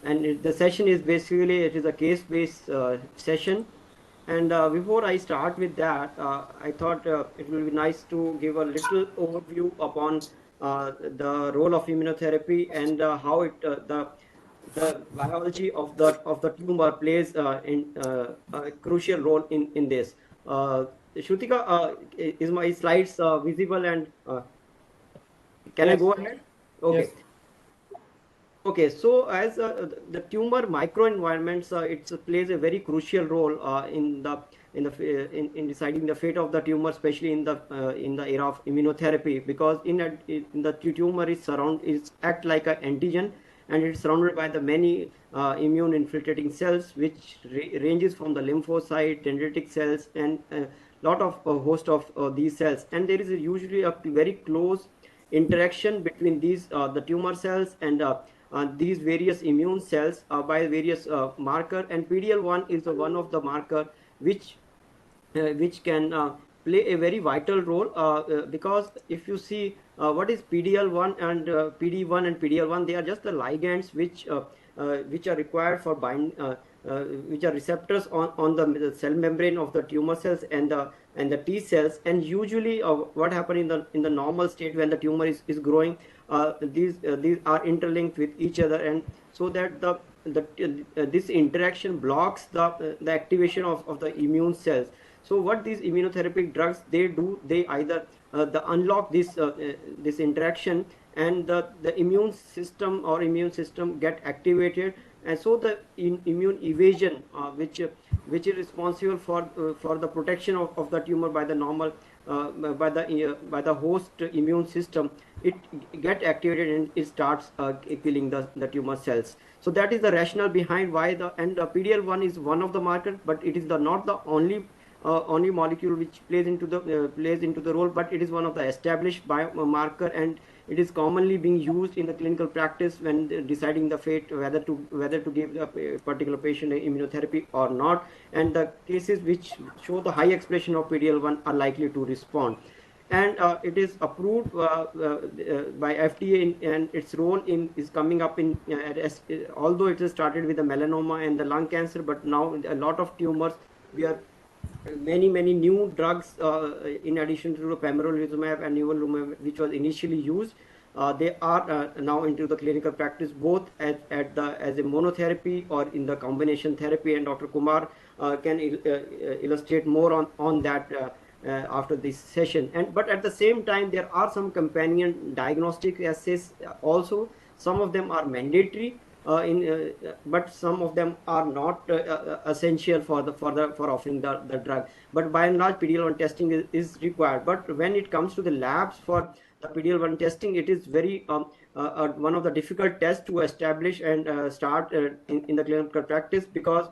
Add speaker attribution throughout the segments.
Speaker 1: and the session is basically, it is a case-based session. And before I start with that, I thought it will be nice to give a little overview upon the role of immunotherapy and how the biology of the tumor plays in a crucial role in this. Shrutika, is my slides visible, and can I
Speaker 2: Yes,
Speaker 1: go ahead? Okay.
Speaker 2: yes,
Speaker 1: Okay, so as the tumor microenvironments, it plays a very crucial role in deciding the fate of the tumor, especially in the era of immunotherapy, because in the tumor is act like an antigen, and it's surrounded by the many immune infiltrating cells, which ranges from the lymphocyte, dendritic cells, and a lot of host of these cells, and there is usually a very close interaction between these the tumor cells and these various immune cells by various marker, and PDL1 is one of the marker which can play a very vital role because if you see what is PDL1 and PD1 and PDL1, they are just the ligands which are required for which are receptors on the cell membrane of the tumor cells and the T cells. And usually what happens in the normal state when the tumor is growing, these are interlinked with each other, and so that this interaction blocks the activation of the immune cells. So what these immunotherapy drugs they do, they either the unlock this interaction, and the immune system get activated, and so the immune evasion which is responsible for the protection of the tumor by the normal by the host immune system, it get activated and it starts killing the tumor cells. So that is the rationale behind why PDL1 is one of the markers, but it is not the only molecule which plays into the role, but it is one of the established biomarker, and it is commonly being used in the clinical practice when deciding the fate whether to give a particular patient immunotherapy or not. And the cases which show the high expression of PDL1 are likely to respond, and it is approved by FDA, and its role in is coming up although it has started with the melanoma and the lung cancer, but now a lot of tumors we are many new drugs in addition to the pembrolizumab and nivolumab, which was initially used. They are now into the clinical practice, both as a monotherapy or in the combination therapy, and Dr. Kumar can illustrate more on that after this session. And but at the same time, there are some companion diagnostic assays also. Some of them are mandatory, but some of them are not essential for offering the drug. But by and large, PDL1 testing is required. But when it comes to the labs for the PDL1 testing, it is very one of the difficult tests to establish and start in the clinical practice, because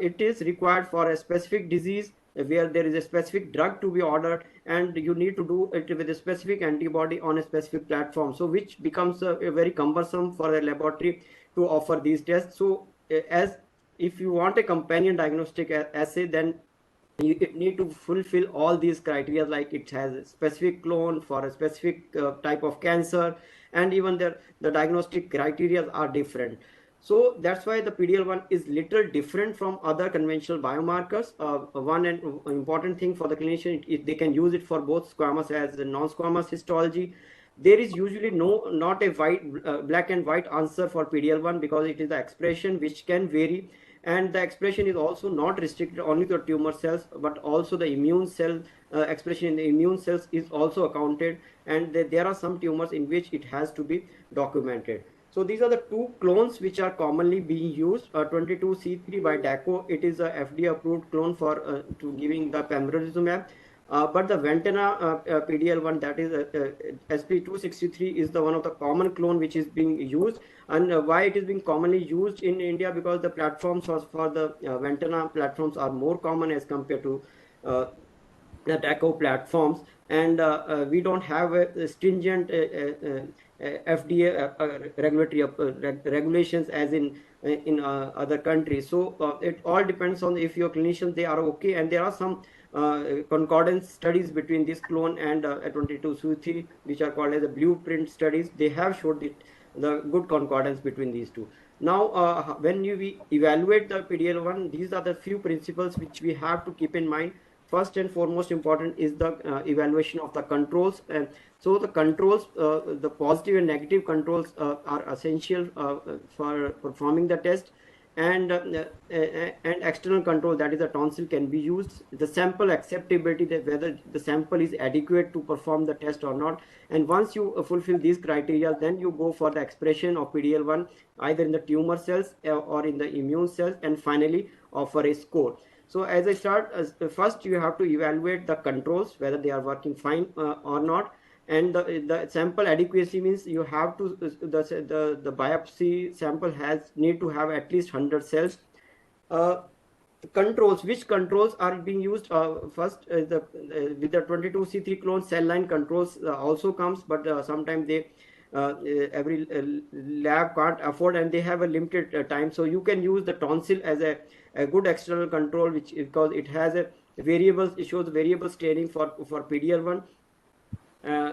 Speaker 1: it is required for a specific disease where there is a specific drug to be ordered, and you need to do it with a specific antibody on a specific platform, so which becomes a very cumbersome for a laboratory to offer these tests. So as if you want a companion diagnostic assay, then you need to fulfill all these criteria, like it has a specific clone for a specific type of cancer, and even the diagnostic criteria are different. So that's why the PDL1 is little different from other conventional biomarkers. One and important thing for the clinician, they can use it for both squamous as non-squamous histology. There is usually not a black and white answer for PDL1, because it is the expression which can vary, and the expression is also not restricted only to tumor cells, but also the immune cell expression in the immune cells is also accounted, and there are some tumors in which it has to be documented. So these are the two clones which are commonly being used. 22C3 by DACO, it is a FDA approved clone for to giving the pembrolizumab. But the Ventana PDL1, that is SP263, is the one of the common clone which is being used. And why it is being commonly used in India? Because the platforms for the Ventana platforms are more common as compared to uh, the TACO platforms, and we don't have a stringent FDA regulatory regulations as in other countries. So it all depends on if your clinicians they are okay, and there are some concordance studies between this clone and 22 which are called as the blueprint studies. They have showed the good concordance between these two. Now, when we evaluate the PDL1, these are the few principles which we have to keep in mind. First and foremost important is the evaluation of the controls. And so the controls, the positive and negative controls are essential for performing the test. And external control, that is the tonsil, can be used. The sample acceptability, that whether the sample is adequate to perform the test or not. And once you fulfill these criteria, then you go for the expression of PDL1 either in the tumor cells or in the immune cells, and finally offer a score. So as I start, first you have to evaluate the controls, whether they are working fine or not. And the sample adequacy means you have to, the biopsy sample has need to have at least 100 cells. uh, Controls, which controls are being used, first the with the 22C3 clone, cell line controls also comes, but sometimes they every lab can't afford, and they have a limited time. So you can use the tonsil as a good external control, which, because it has a variables, it shows variable staining for PDL1. uh,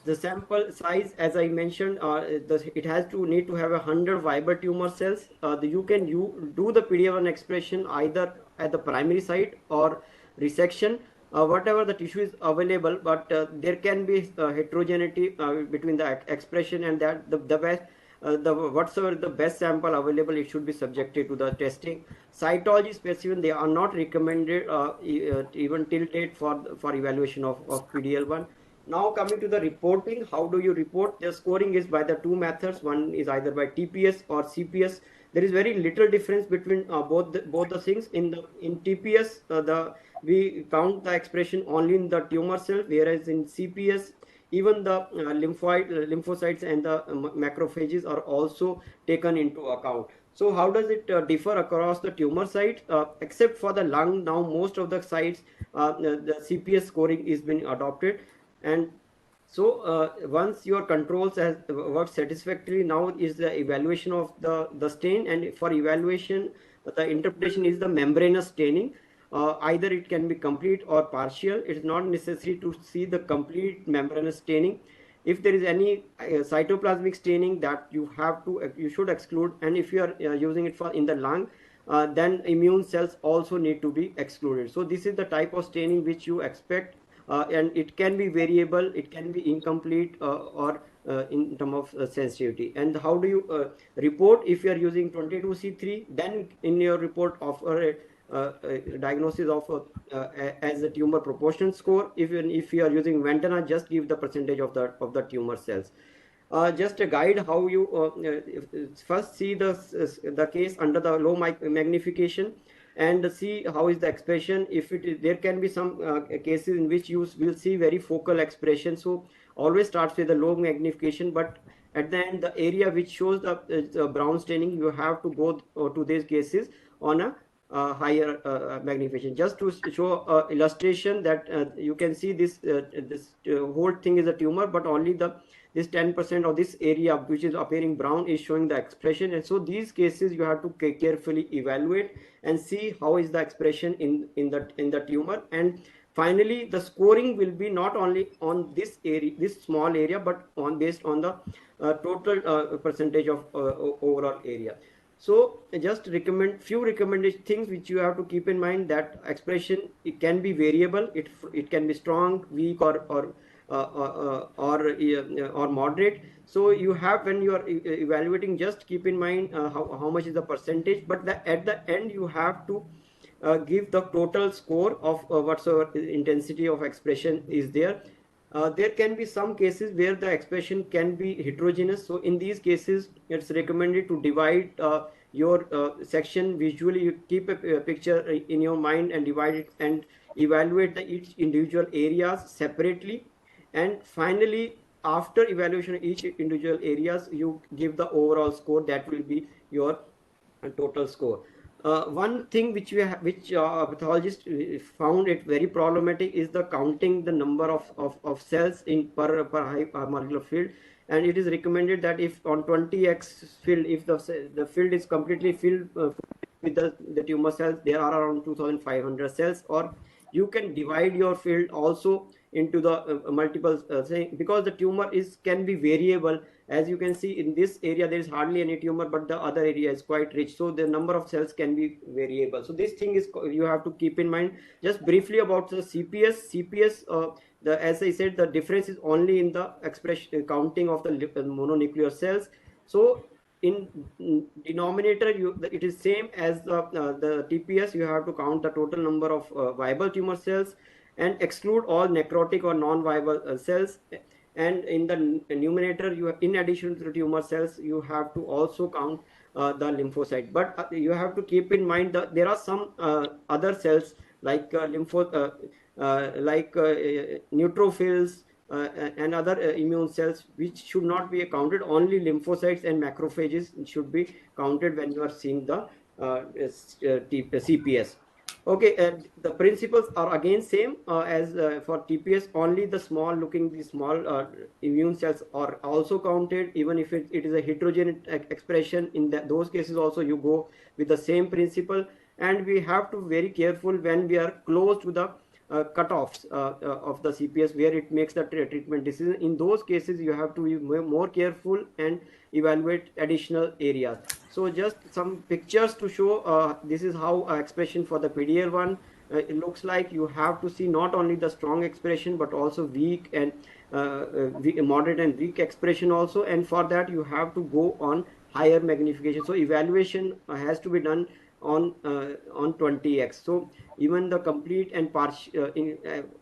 Speaker 1: the sample size, as I mentioned, it has to need to have 100 viable tumor cells. You can do the PD-L1 expression either at the primary site or resection, whatever the tissue is available. But there can be heterogeneity between the expression, and that the best, the whatsoever the best sample available, it should be subjected to the testing. Cytology specimen, they are not recommended even till date for evaluation of PDL1. Now coming to the reporting, how do you report? The scoring is by the two methods. One is either by TPS or CPS. There is very little difference between both the things. In TPS, the we count the expression only in the tumor cell, whereas in CPS, even the lymphocytes and the macrophages are also taken into account. So how does it differ across the tumor sites? Except for the lung, now most of the sites, the CPS scoring is being adopted. And so once your controls has worked satisfactorily, now is the evaluation of the stain. And for evaluation, the interpretation is the membranous staining. Either it can be complete or partial. It is not necessary to see the complete membranous staining. If there is any cytoplasmic staining, that you should exclude. And if you are using it for in the lung, then immune cells also need to be excluded. So this is the type of staining which you expect. And it can be variable, it can be incomplete, or in terms of sensitivity. And how do you report? If you are using 22C3, then in your report offer a diagnosis of as a tumor proportion score. Even if you are using Ventana, just give the percentage of the tumor cells. Just a guide how you first see the case under the low magnification, and see how is the expression. If it is, there can be some cases in which you will see very focal expression. So always starts with the low magnification, but at the end, the area which shows the brown staining, you have to go to these cases on a higher magnification. Just to show illustration that you can see this whole thing is a tumor, but only this 10% of this area which is appearing brown is showing the expression. And so these cases you have to carefully evaluate and see how is the expression in the tumor. And finally, the scoring will be not only on this area, this small area, but based on the total percentage of overall area. So just recommend few recommended things which you have to keep in mind, that expression, it can be variable, it can be strong, weak, or moderate. So you have, when you are evaluating, just keep in mind how much is the percentage, but at the end you have to give the total score of whatsoever intensity of expression is there. There can be some cases where the expression can be heterogeneous. So in these cases, it's recommended to divide your section visually. You keep a picture in your mind and divide it and evaluate each individual areas separately. And finally, after evaluation of each individual areas, you give the overall score. That will be your total score. One thing which pathologists found it very problematic is the counting the number of cells in per high molecular field. And it is recommended that if on 20x field, if the field is completely filled with the tumor cells, there are around 2500 cells. Or you can divide your field also into the multiple because the tumor can be variable. as you can see in this area there is hardly any tumor, but the other area is quite rich, so the number of cells can be variable. So this thing is you have to keep in mind. Just briefly about the CPS, as I said, the difference is only in the expression counting of the mononuclear cells. So in denominator, it is same as the TPS. You have to count the total number of viable tumor cells and exclude all necrotic or non-viable cells. And in the numerator, in addition to the tumor cells, you have to also count the lymphocyte. But you have to keep in mind that there are some other cells like neutrophils and other immune cells which should not be counted. Only lymphocytes and macrophages should be counted when you are seeing the CPS. Okay, the principles are again same as for TPS. Only the small immune cells are also counted, even if it is a heterogeneous expression. In those cases also you go with the same principle, and we have to be very careful when we are close to the cutoffs of the CPS where it makes the treatment decision. In those cases you have to be more careful and evaluate additional areas. So just some pictures to show this is how expression for the PDL1 it looks like. You have to see not only the strong expression but also weak and moderate and weak expression also, and for that you have to go on higher magnification. So evaluation has to be done on 20x. So even the complete and partial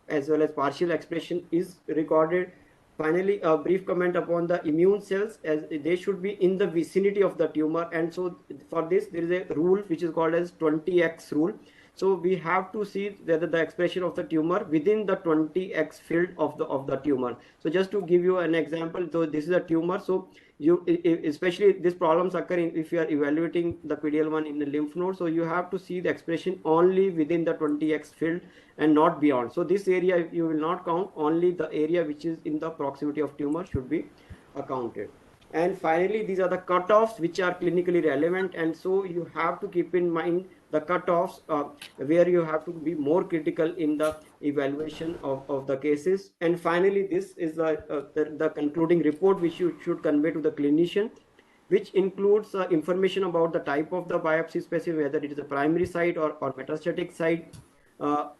Speaker 1: as well as partial expression is recorded. Finally, a brief comment upon the immune cells, as they should be in the vicinity of the tumor, and so for this there is a rule which is called as 20x rule. So we have to see whether the expression of the tumor within the 20x field of the tumor. So just to give you an example, so this is a tumor. So you, especially these problems occur if you are evaluating the PDL1 in the lymph node. So you have to see the expression only within the 20x field and not beyond. So this area you will not count. Only the area which is in the proximity of tumor should be accounted. And finally, these are the cutoffs which are clinically relevant, and so you have to keep in mind the cutoffs where you have to be more critical in the evaluation of the cases. And finally, this is the concluding report which you should convey to the clinician, which includes information about the type of the biopsy specimen, whether it is a primary site or metastatic site,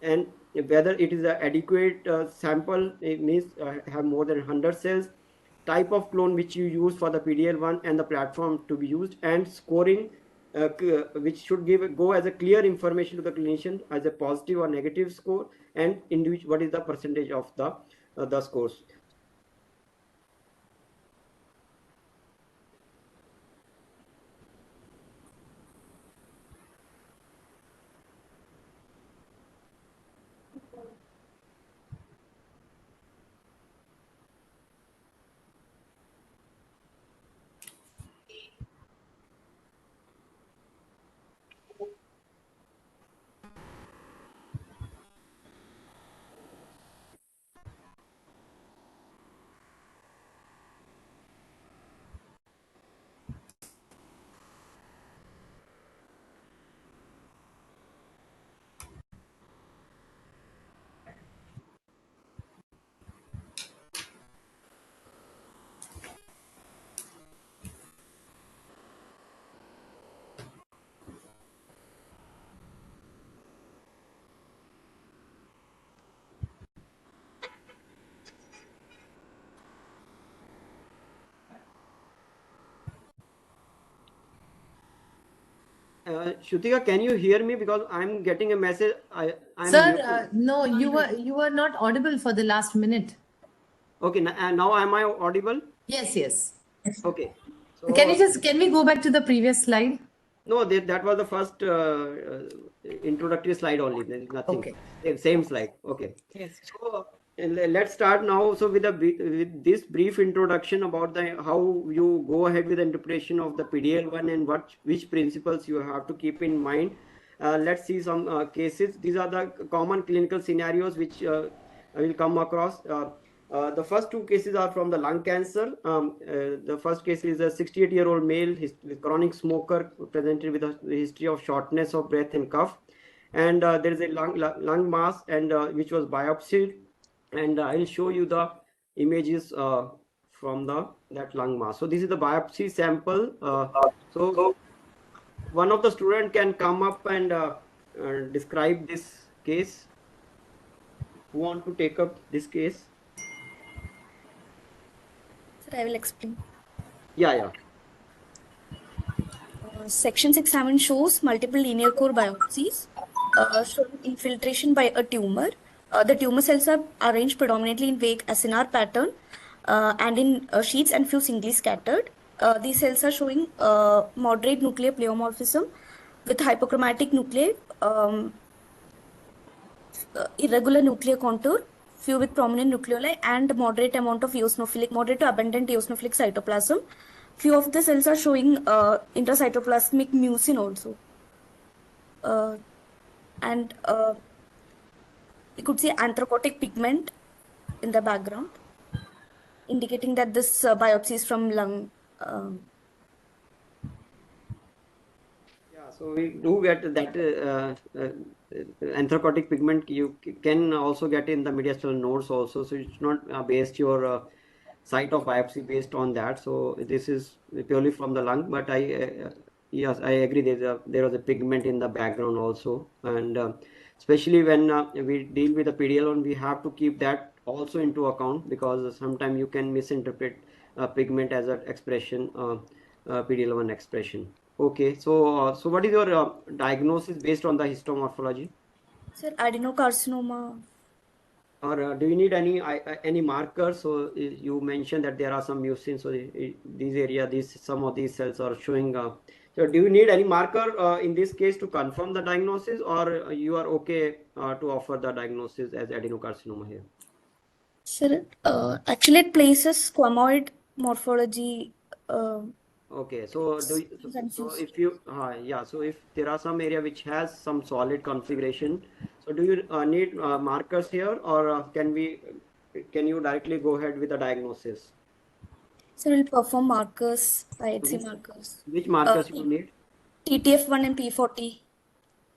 Speaker 1: and whether it is an adequate sample. It means have more than 100 cells, type of clone which you use for the PDL1 and the platform to be used, and scoring which should go as a clear information to the clinician as a positive or negative score, and what is the percentage of the scores. Shrutika, can you hear me? Because I'm getting a message. I'm
Speaker 2: Sir, no, you were not audible for the last minute.
Speaker 1: Okay, now am I audible?
Speaker 2: Yes, yes.
Speaker 1: Okay. So
Speaker 2: Can we go back to the previous slide?
Speaker 1: no, that was the first introductory slide only. Then nothing.
Speaker 2: Okay.
Speaker 1: Same slide. Okay.
Speaker 2: Yes.
Speaker 1: So let's start now. So with this brief introduction about how you go ahead with the interpretation of the PDL1 and which principles you have to keep in mind. Let's see some cases. These are the common clinical scenarios which I will come across. The first two cases are from the lung cancer. The first case is a 68-year-old male with chronic smoker presented with a history of shortness of breath and cough. And there is a lung mass and which was biopsied. And I'll show you the images from the that lung mass. So this is the biopsy sample. So one of the student can come up and describe this case. Who want to take up this case?
Speaker 3: Sir, I will explain.
Speaker 1: Yeah.
Speaker 3: Section 6 shows multiple linear core biopsies showing infiltration by a tumor. The tumor cells are arranged predominantly in vague acinar pattern and in sheets and few singly scattered. These cells are showing moderate nuclear pleomorphism with hypochromatic nuclei, irregular nuclear contour, few with prominent nucleoli, and moderate amount of moderate to abundant eosinophilic cytoplasm. Few of the cells are showing intracytoplasmic mucin also. And we could see anthracotic pigment in the background, indicating that this biopsy is from lung.
Speaker 1: Yeah, so we do get that anthracotic pigment. You can also get in the mediastinal nodes also. So it's not based your site of biopsy based on that. So this is purely from the lung. But yes, I agree. There was a pigment in the background also, and especially when we deal with the PDL1, we have to keep that also into account, because sometimes you can misinterpret pigment as an expression, PDL1 expression. Okay, so what is your diagnosis based on the histomorphology?
Speaker 3: Sir, adenocarcinoma.
Speaker 1: Or do you need any markers? So you mentioned that there are some mucins. So these area, some of these cells are showing. So do you need any marker in this case to confirm the diagnosis, or you are okay to offer the diagnosis as adenocarcinoma here?
Speaker 3: Sir, actually it places squamoid morphology.
Speaker 1: Okay, so so
Speaker 3: Confused.
Speaker 1: if you so if there are some area which has some solid configuration, so do you need markers here, or can you directly go ahead with the diagnosis?
Speaker 3: So we'll perform markers, biopsy
Speaker 1: Which,
Speaker 3: markers.
Speaker 1: which markers you need?
Speaker 3: TTF1 and P40.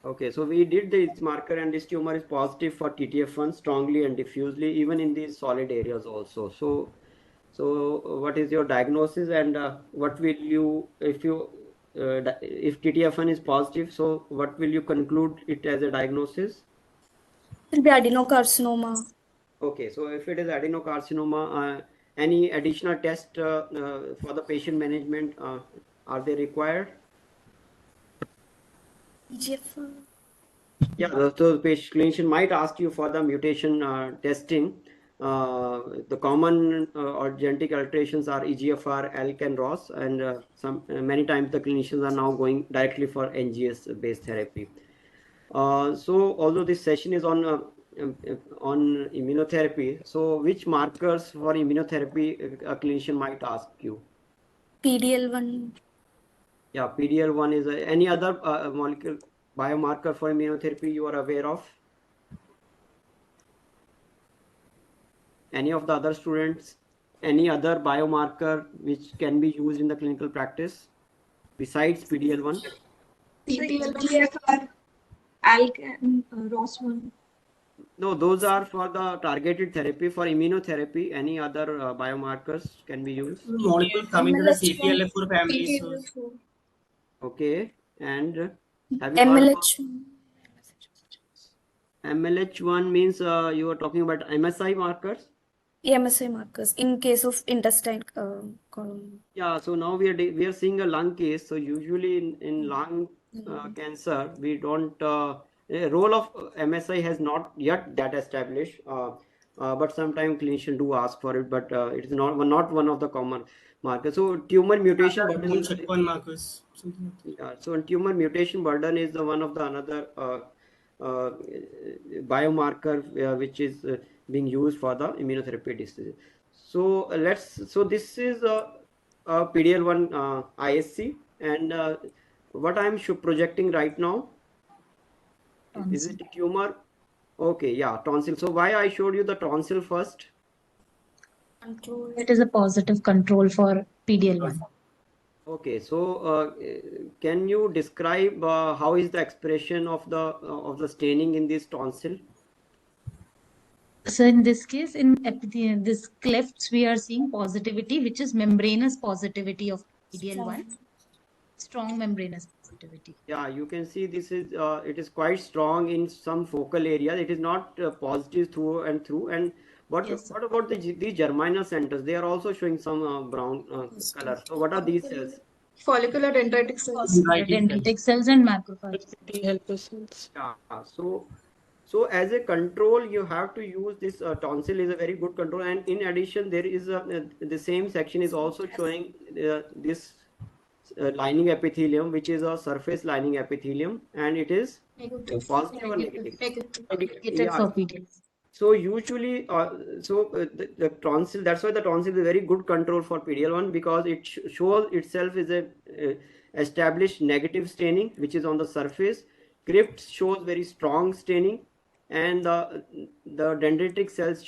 Speaker 1: Okay, so we did this marker, and this tumor is positive for TTF1 strongly and diffusely, even in these solid areas also. So what is your diagnosis, and what will you, if TTF1 is positive, so what will you conclude it as a diagnosis?
Speaker 3: It will be adenocarcinoma.
Speaker 1: Okay, so if it is adenocarcinoma, any additional test for the patient management, are they required?
Speaker 3: EGFR.
Speaker 1: Yeah, so the clinician might ask you for the mutation testing. The common or genetic alterations are EGFR, ALK, and ROS, and many times the clinicians are now going directly for NGS-based therapy. So although this session is on immunotherapy, so which markers for immunotherapy a clinician might ask you?
Speaker 3: PDL1.
Speaker 1: Yeah, PDL1 is any other molecule biomarker for immunotherapy you are aware of? Any of the other students? Any other biomarker which can be used in the clinical practice besides PDL1?
Speaker 4: EGFR, ALK, and ROS1.
Speaker 1: No, those are for the targeted therapy. For immunotherapy, any other biomarkers can be used?
Speaker 5: Molecule coming to the CTLA4 family. So
Speaker 1: Okay, and have you heard about
Speaker 3: MLH1.
Speaker 1: MLH1? Means you are talking about MSI markers?
Speaker 3: MSI markers in case of intestine column.
Speaker 1: Yeah, so now we are seeing a lung case. So usually in lung cancer, we don't role of MSI has not yet that established. But sometimes clinicians do ask for it, but it is not one of the common markers. So tumor mutation burden is
Speaker 5: checkpoint markers.
Speaker 1: yeah, so tumor mutation burden is the one of the another uh, biomarker which is being used for the immunotherapy disease. So so this is a PDL1 ISC, and what I'm projecting right now, is it a tumor? Okay, yeah, tonsil. So why I showed you the tonsil first?
Speaker 3: Control.
Speaker 2: It is a positive control for PDL1.
Speaker 1: Okay, so can you describe how is the expression of the staining in this tonsil?
Speaker 2: So in this case, in this clefts, we are seeing positivity, which is membranous positivity of PD-L1, strong membranous positivity.
Speaker 1: Yeah, you can see this is it is quite strong in some focal areas. It is not positive through and through. And
Speaker 2: Yes, sir.
Speaker 1: what about these germinal centers? They are also showing some brown color. So what are these cells?
Speaker 4: Follicular dendritic cells.
Speaker 2: Dendritic cells and macrophages.
Speaker 6: T helper cells.
Speaker 1: Yeah, so as a control, you have to use this tonsil is a very good control. And in addition, there is the same section is also showing this lining epithelium, which is a surface lining epithelium, and it is positive or negative.
Speaker 2: Negative
Speaker 1: Yeah.
Speaker 2: for PD-L1.
Speaker 1: So usually, the tonsil, that's why the tonsil is a very good control for PD-L1 because it shows itself is a established negative staining, which is on the surface. Crypt shows very strong staining, and the dendritic cells,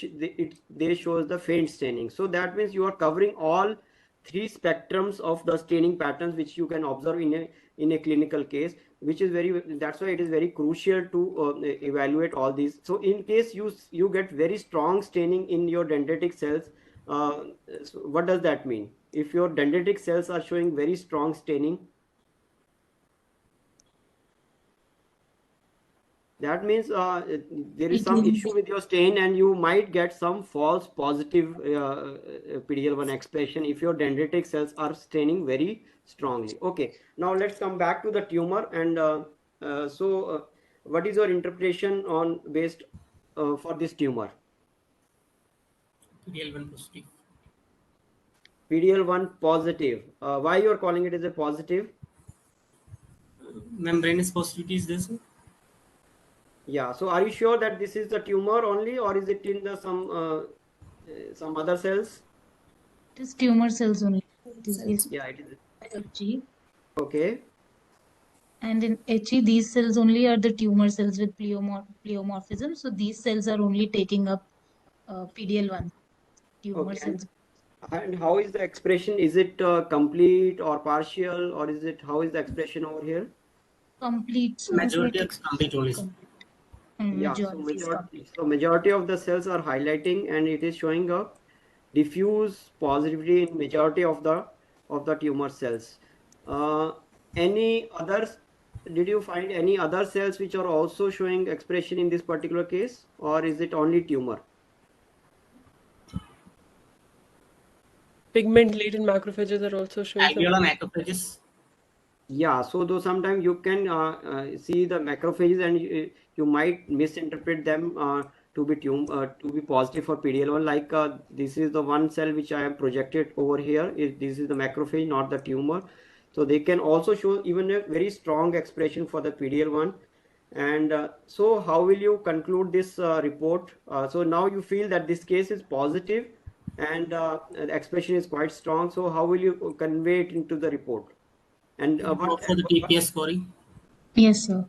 Speaker 1: they shows the faint staining. So that means you are covering all three spectrums of the staining patterns, which you can observe in a clinical case, which is very, that's why it is very crucial to evaluate all these. So in case you get very strong staining in your dendritic cells, so what does that mean? If your dendritic cells are showing very strong staining, that means there is some issue with your stain, and you might get some false positive PD-L1 expression if your dendritic cells are staining very strongly. Okay, now let's come back to the tumor. And what is your interpretation on based for this tumor?
Speaker 5: PD-L1 positive.
Speaker 1: PD-L1 positive. Why you are calling it as a positive?
Speaker 5: Membranous positivity is this.
Speaker 1: Yeah. So are you sure that this is the tumor only, or is it in the some other cells?
Speaker 2: It is tumor cells only.
Speaker 1: Yeah, it is.
Speaker 2: HE.
Speaker 1: Okay.
Speaker 2: And in HE, these cells only are the tumor cells with pleomorphism. So these cells are only taking up PD-L1 tumor
Speaker 1: Okay.
Speaker 2: cells.
Speaker 1: And how is the expression? Is it complete or partial, or is it, how is the expression over here?
Speaker 2: Complete.
Speaker 5: Majority is complete only.
Speaker 1: Yeah,
Speaker 2: Majority is complete.
Speaker 1: so majority of the cells are highlighting, and it is showing a diffuse positivity in majority of the tumor cells. Any others? Did you find any other cells which are also showing expression in this particular case, or is it only tumor?
Speaker 6: Pigment-laden macrophages are also showing some.
Speaker 5: Alveolar macrophages.
Speaker 1: Yeah, so though sometimes you can see the macrophages, and you might misinterpret them to be positive for PD-L1. Like this is the one cell which I have projected over here. This is the macrophage, not the tumor. So they can also show even a very strong expression for the PD-L1. And so how will you conclude this report? So now you feel that this case is positive, and the expression is quite strong. So how will you convey it into the report? And
Speaker 5: Go for the TPS scoring.
Speaker 2: Yes, sir.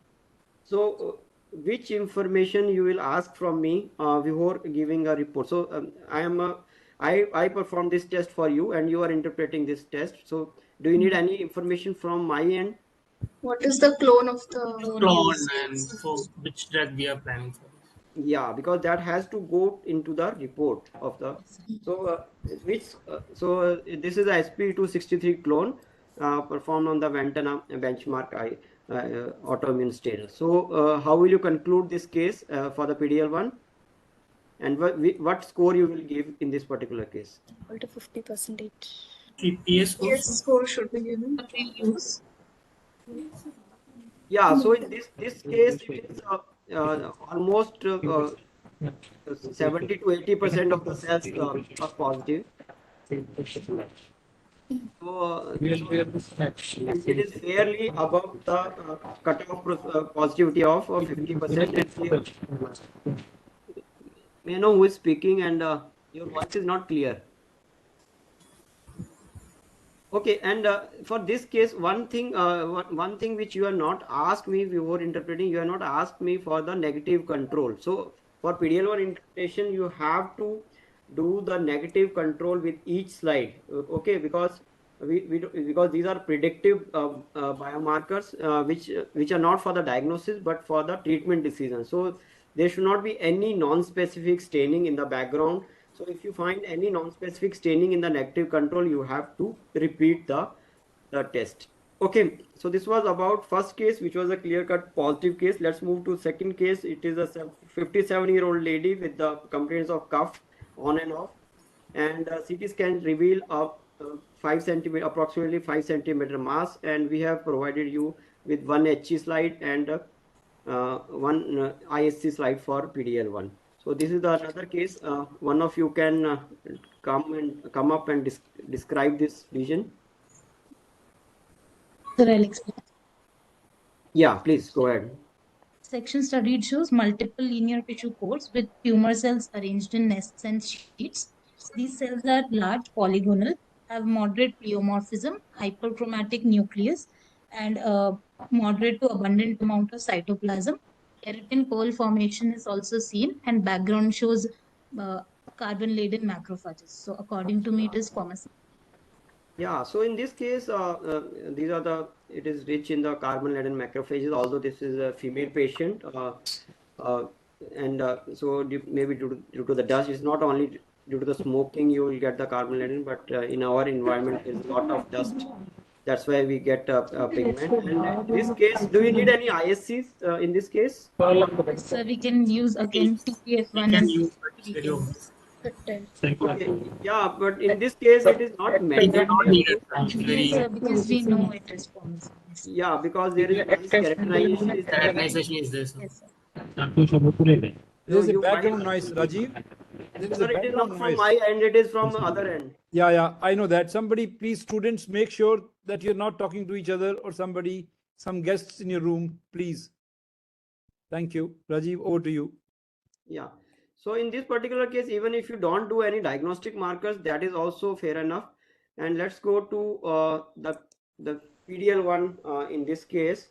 Speaker 1: so which information you will ask from me before giving a report? So I perform this test for you, and you are interpreting this test. So do you need any information from my end?
Speaker 4: What is the clone of the
Speaker 5: Clone and for which drug we are planning for.
Speaker 1: Yeah, because that has to go into the report of the. So this is a SP263 clone performed on the Ventana benchmark autoimmune stain. So how will you conclude this case for the PDL1, and what score you will give in this particular case?
Speaker 3: Equal to 50%.
Speaker 5: TPS score.
Speaker 4: TPS score should be given?
Speaker 1: Yeah, so in this case it is almost 70 to 80% of the cells are positive. So it is fairly above the cutoff positivity of 50%. May I know who is speaking, and your voice is not clear. Okay, and for this case, one thing which you have not asked me before interpreting, you have not asked me for the negative control. So for PDL1 interpretation, you have to do the negative control with each slide. Okay, because because these are predictive biomarkers which are not for the diagnosis but for the treatment decision. So There should not be any non-specific staining in the background. So if you find any non-specific staining in the negative control, you have to repeat the test. Okay, so this was about first case, which was a clear-cut positive case. Let's move to second case. It is a 57-year-old lady with the complaints of cough on and off, and CT scan reveal a 5 centimeter, approximately 5 centimeter mass, and we have provided you with one HE slide and one ISC slide for PDL1. So this is the another case. One of you can come up and describe this lesion.
Speaker 2: Sir, I'll explain.
Speaker 1: Yeah, please go ahead.
Speaker 2: Section studied shows multiple linear tissue cores with tumor cells arranged in nests and sheets. These cells are large, polygonal, have moderate pleomorphism, hyperchromatic nucleus, and moderate to abundant amount of cytoplasm. Keratin pearl formation is also seen, and background shows carbon-laden macrophages. So according to me, it is commercial.
Speaker 1: Yeah, so in this case, it is rich in the carbon-laden macrophages, although this is a female patient. So maybe due to the dust, it's not only due to the smoking you will get the carbon-laden, but in our environment, there's a lot of dust. That's why we get pigment. And in this case, do you need any ISCs in this case?
Speaker 2: So we can use again TPF1
Speaker 5: Can
Speaker 2: and
Speaker 5: use video.
Speaker 1: Okay. Yeah, but in this case, it is not
Speaker 5: We do not
Speaker 1: mandatory.
Speaker 5: need it. Very
Speaker 2: Yes, sir, because we know it is promising. Yes.
Speaker 1: Yeah, because there is a nice characterization is there.
Speaker 5: characterization is this.
Speaker 2: Yes, sir.
Speaker 7: There's a
Speaker 1: you might-
Speaker 7: background noise, Rajiv. There is
Speaker 1: Sir,
Speaker 7: a
Speaker 1: it is not
Speaker 7: background
Speaker 1: from
Speaker 7: noise.
Speaker 1: my end, it is from the other end.
Speaker 7: Yeah, I know that. Somebody, please, students, make sure that you're not talking to each other or somebody, some guests in your room, please. Thank you. Rajiv, over to you.
Speaker 1: Yeah. So in this particular case, even if you don't do any diagnostic markers, that is also fair enough. And let's go to the PDL1 in this case.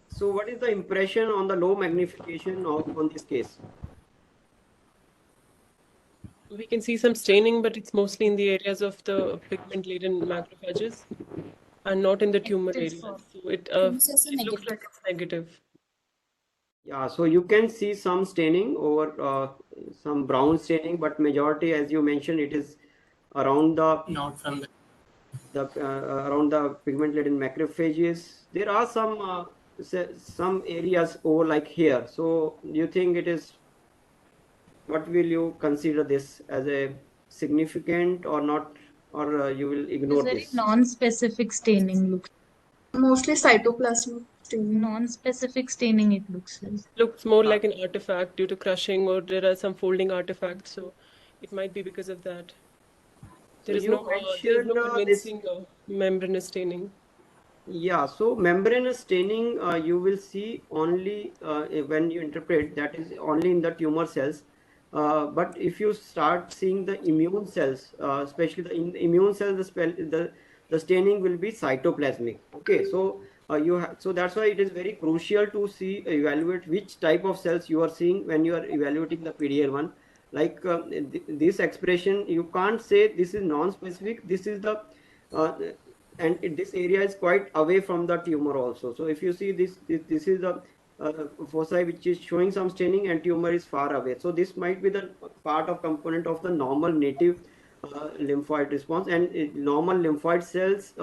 Speaker 1: So what is the impression on the low magnification on this case?
Speaker 6: We can see some staining, but it's mostly in the areas of the pigment-laden macrophages and not in the tumor area. So it looks like it's negative.
Speaker 1: Yeah, so you can see some staining over some brown staining, but majority, as you mentioned, it is around the
Speaker 5: Not from
Speaker 1: around the pigment-laden macrophages. There are some areas over like here. So do you think it is? What will you consider this as a significant or not, or you will ignore
Speaker 2: It's very
Speaker 1: this?
Speaker 2: non-specific staining looks.
Speaker 4: Mostly cytoplasmic staining.
Speaker 2: Non-specific staining it looks like.
Speaker 6: Looks more like an artifact due to crushing, or there are some folding artifacts. So it might be because of that. There is no convincing membranous staining.
Speaker 1: Yeah, so membranous staining you will see only when you interpret, that is only in the tumor cells. But if you start seeing the immune cells, especially in the immune cells, the staining will be cytoplasmic. Okay, so so that's why it is very crucial to evaluate which type of cells you are seeing when you are evaluating the PDL1. Like this expression, you can't say this is non-specific. This is the this area is quite away from the tumor also. So if you see this is the foci which is showing some staining and tumor is far away. So this might be the part of component of the normal native lymphoid response, and normal lymphoid cells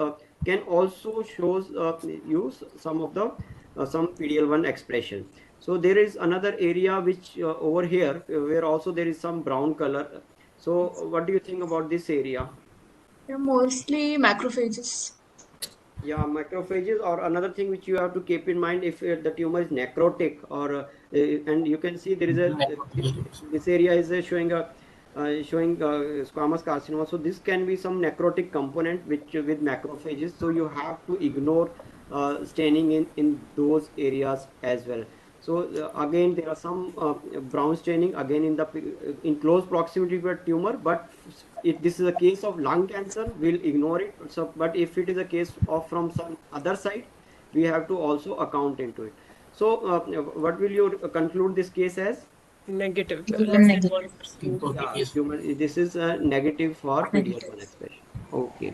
Speaker 1: can also shows use some of the some PDL1 expression. So there is another area which over here where also there is some brown color. So what do you think about this area?
Speaker 4: Yeah, mostly macrophages.
Speaker 1: Yeah, macrophages, or another thing which you have to keep in mind, if the tumor is necrotic, or and you can see there is this area is showing squamous carcinoma. So this can be some necrotic component with macrophages. So you have to ignore staining in those areas as well. So again, there are some brown staining again in close proximity to a tumor, but if this is a case of lung cancer, we'll ignore it. So, but if it is a case of from some other side, we have to also account into it. So what will you conclude this case as?
Speaker 6: Negative.
Speaker 2: Negative.
Speaker 1: Yeah, tumor, this is a negative for PDL1 expression. Okay.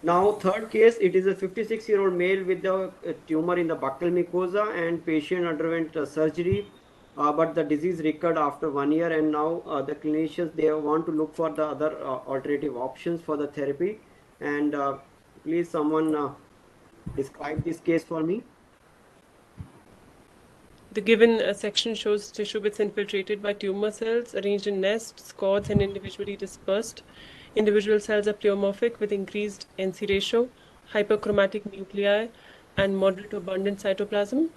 Speaker 1: Now, third case, it is a 56-year-old male with the tumor in the buccal mucosa, and patient underwent surgery, but the disease recurred after 1 year, and now the clinicians, they want to look for the other alternative options for the therapy. And please, someone describe this case for me.
Speaker 6: The given section shows tissue bits infiltrated by tumor cells arranged in nests, squads, and individually dispersed. Individual cells are pleomorphic with increased NC ratio, hyperchromatic nuclei, and moderate to abundant cytoplasm.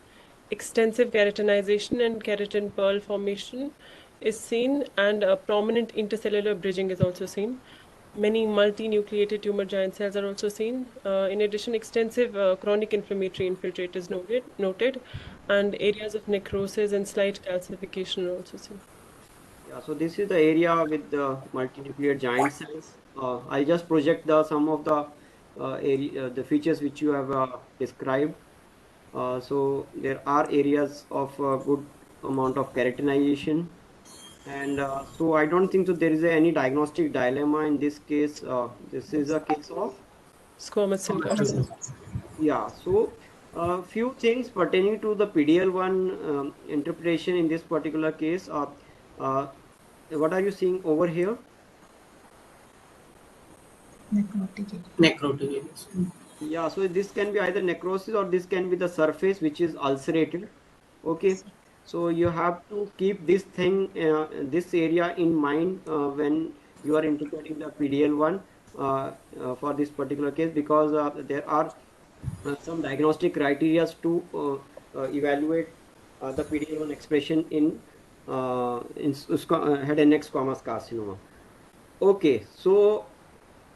Speaker 6: Extensive keratinization and keratin pearl formation is seen, and a prominent intercellular bridging is also seen. Many multinucleated tumor giant cells are also seen. In addition, extensive chronic inflammatory infiltrate is noted, and areas of necrosis and slight calcification are also seen.
Speaker 1: Yeah, so this is the area with the multinuclear giant cells. I just project some of the the features which you have described. So there are areas of good amount of keratinization, and so I don't think so there is any diagnostic dilemma in this case. This is a case of
Speaker 6: Squamous cell carcinoma.
Speaker 1: yeah. So few things pertaining to the PDL1 interpretation in this particular case. Uh, what are you seeing over here?
Speaker 5: Necrotic areas.
Speaker 1: Yeah, so this can be either necrosis or this can be the surface which is ulcerated. Okay, so you have to keep this thing, this area in mind when you are interpreting the PDL1 for this particular case, because there are some diagnostic criteria to evaluate the PDL1 expression in head and neck squamous carcinoma. Okay, so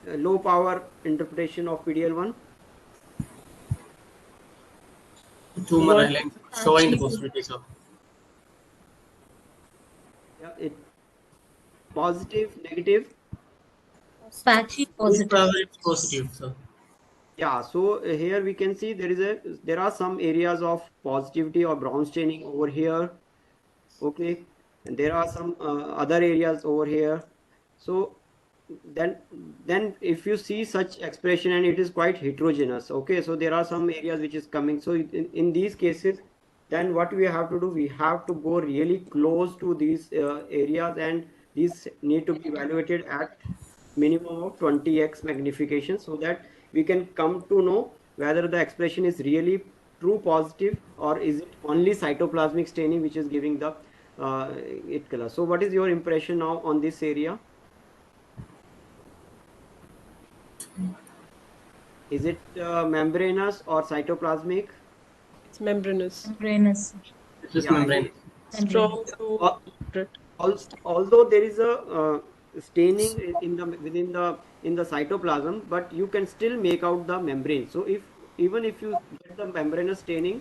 Speaker 1: low power interpretation of PDL1.
Speaker 5: Tumor
Speaker 6: One
Speaker 5: lines showing the possibilities of
Speaker 1: Yeah, it positive, negative.
Speaker 2: Patchy positive.
Speaker 5: it's positive, sir.
Speaker 1: Yeah, so here we can see there are some areas of positivity or brown staining over here. Okay, and there are some other areas over here. So then then if you see such expression and it is quite heterogeneous, okay, so there are some areas which is coming. So in these cases, then what we have to do, we have to go really close to these areas, and these need to be evaluated at minimum of 20x magnification, so that we can come to know whether the expression is really true positive or is it only cytoplasmic staining which is giving the it color. So what is your impression now on this area? Is it membranous or cytoplasmic?
Speaker 6: it's membranous.
Speaker 2: Membranous.
Speaker 5: This is
Speaker 1: Yeah,
Speaker 5: membrane.
Speaker 6: Strong to
Speaker 1: al-
Speaker 6: moderate.
Speaker 1: although there is a staining in the within the in the cytoplasm, but you can still make out the membrane. So if even if you get the membranous staining,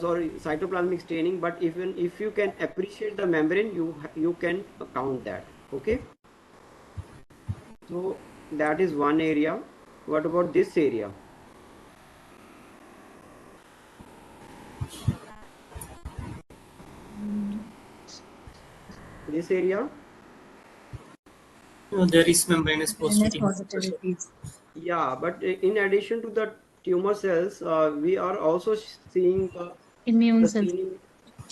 Speaker 1: sorry, cytoplasmic staining, but even if you can appreciate the membrane, you can count that. Okay, so that is one area. What about this area? This area?
Speaker 5: There is membranous
Speaker 2: Membranous
Speaker 5: positivity.
Speaker 2: positivities.
Speaker 1: Yeah, but in addition to the tumor cells, we are also seeing
Speaker 2: Immune
Speaker 1: the
Speaker 2: cells.
Speaker 1: staining.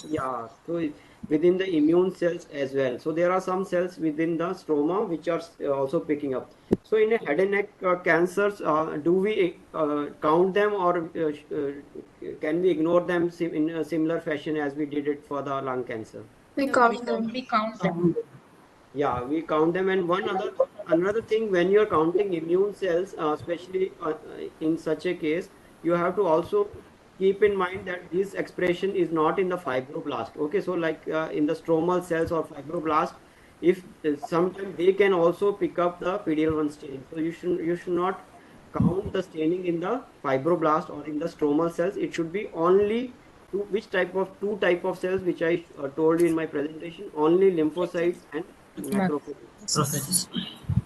Speaker 1: Yeah, so within the immune cells as well. So there are some cells within the stroma which are also picking up. So in a head and neck cancers, do we count them, or can we ignore them in a similar fashion as we did it for the lung cancer?
Speaker 4: We
Speaker 2: No,
Speaker 4: count them.
Speaker 2: we count them.
Speaker 1: Yeah, we count them, and another thing, when you're counting immune cells, especially in such a case, you have to also keep in mind that this expression is not in the fibroblast. Okay, so like in the stromal cells or fibroblast, if sometimes they can also pick up the PDL1 staining. So you should not count the staining in the fibroblast or in the stromal cells. It should be only two type of cells which I told you in my presentation, only lymphocytes and macrophages.
Speaker 5: Prophages.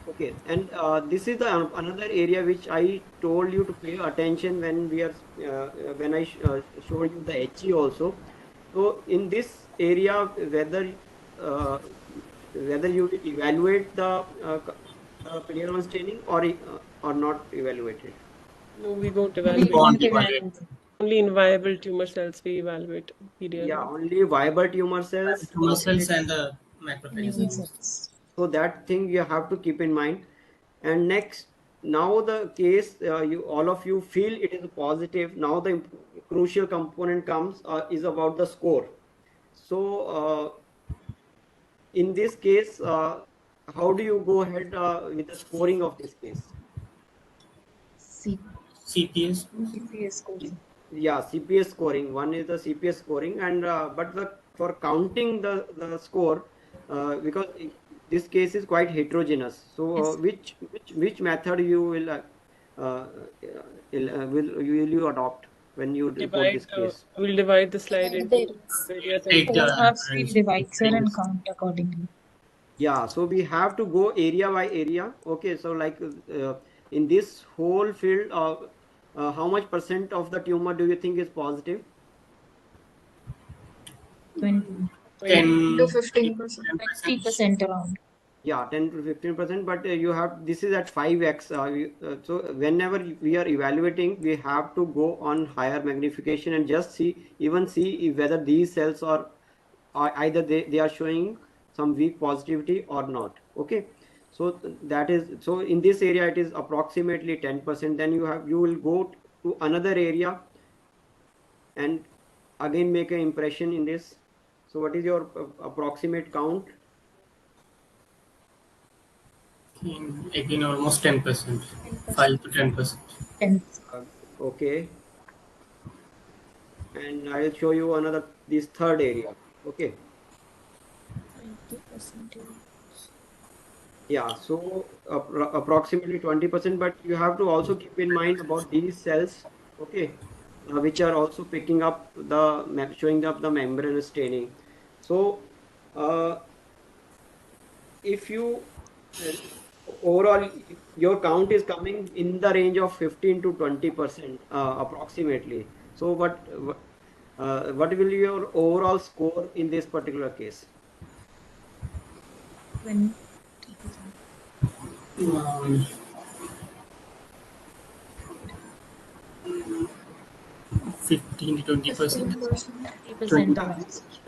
Speaker 1: Okay, and this is the another area which I told you to pay attention when we are when I showed you the HE also. So in this area, whether you evaluate the PDL1 staining, or or not evaluated?
Speaker 6: No, we won't
Speaker 2: We
Speaker 6: evaluate.
Speaker 2: won't
Speaker 5: evaluate.
Speaker 2: evaluate.
Speaker 6: Only in viable tumor cells we evaluate
Speaker 1: Yeah,
Speaker 6: PD-L1.
Speaker 1: only viable tumor cells.
Speaker 5: Tumor cells and the macrophages.
Speaker 2: Immune cells.
Speaker 1: So that thing you have to keep in mind. And next, now the case you all of you feel it is positive. Now the crucial component comes is about the score. So in this case, how do you go ahead with the scoring of this case?
Speaker 5: CPS.
Speaker 2: CPS scores.
Speaker 1: Yeah, CPS scoring. One is the CPS scoring, and but for counting the score, because this case is quite heterogeneous. So
Speaker 2: Yes.
Speaker 1: which method you uh, will you adopt when you report this case?
Speaker 6: We'll divide the slide into
Speaker 3: Various.
Speaker 6: areas and
Speaker 5: Take
Speaker 2: Four
Speaker 5: the
Speaker 2: halves we
Speaker 5: reference.
Speaker 2: divide, sir, and count accordingly.
Speaker 1: Yeah, so we have to go area by area. Okay, so like in this whole field, how much percent of the tumor do you think is positive?
Speaker 2: 20,
Speaker 5: 10
Speaker 4: to 15%.
Speaker 2: 20% around.
Speaker 1: Yeah, 10 to 15%, but you have this is at 5x. So whenever we are evaluating, we have to go on higher magnification and just see if whether these cells are either they are showing some weak positivity or not. Okay, so that is so in this area it is approximately 10%. Then you will go to another area and again make an impression in this. So what is your approximate count?
Speaker 5: Again, almost 10%. 5 to 10%.
Speaker 2: 10.
Speaker 1: Okay, and I will show you another this third area. Okay,
Speaker 3: 20%.
Speaker 1: yeah, so approximately 20%, but you have to also keep in mind about these cells, okay, which are also picking up showing up the membrane staining. So uh, if you uh, overall your count is coming in the range of 15 to 20% approximately. So what will your overall score in this particular case?
Speaker 2: 20%.
Speaker 5: 15 to 20%.
Speaker 2: 30% around.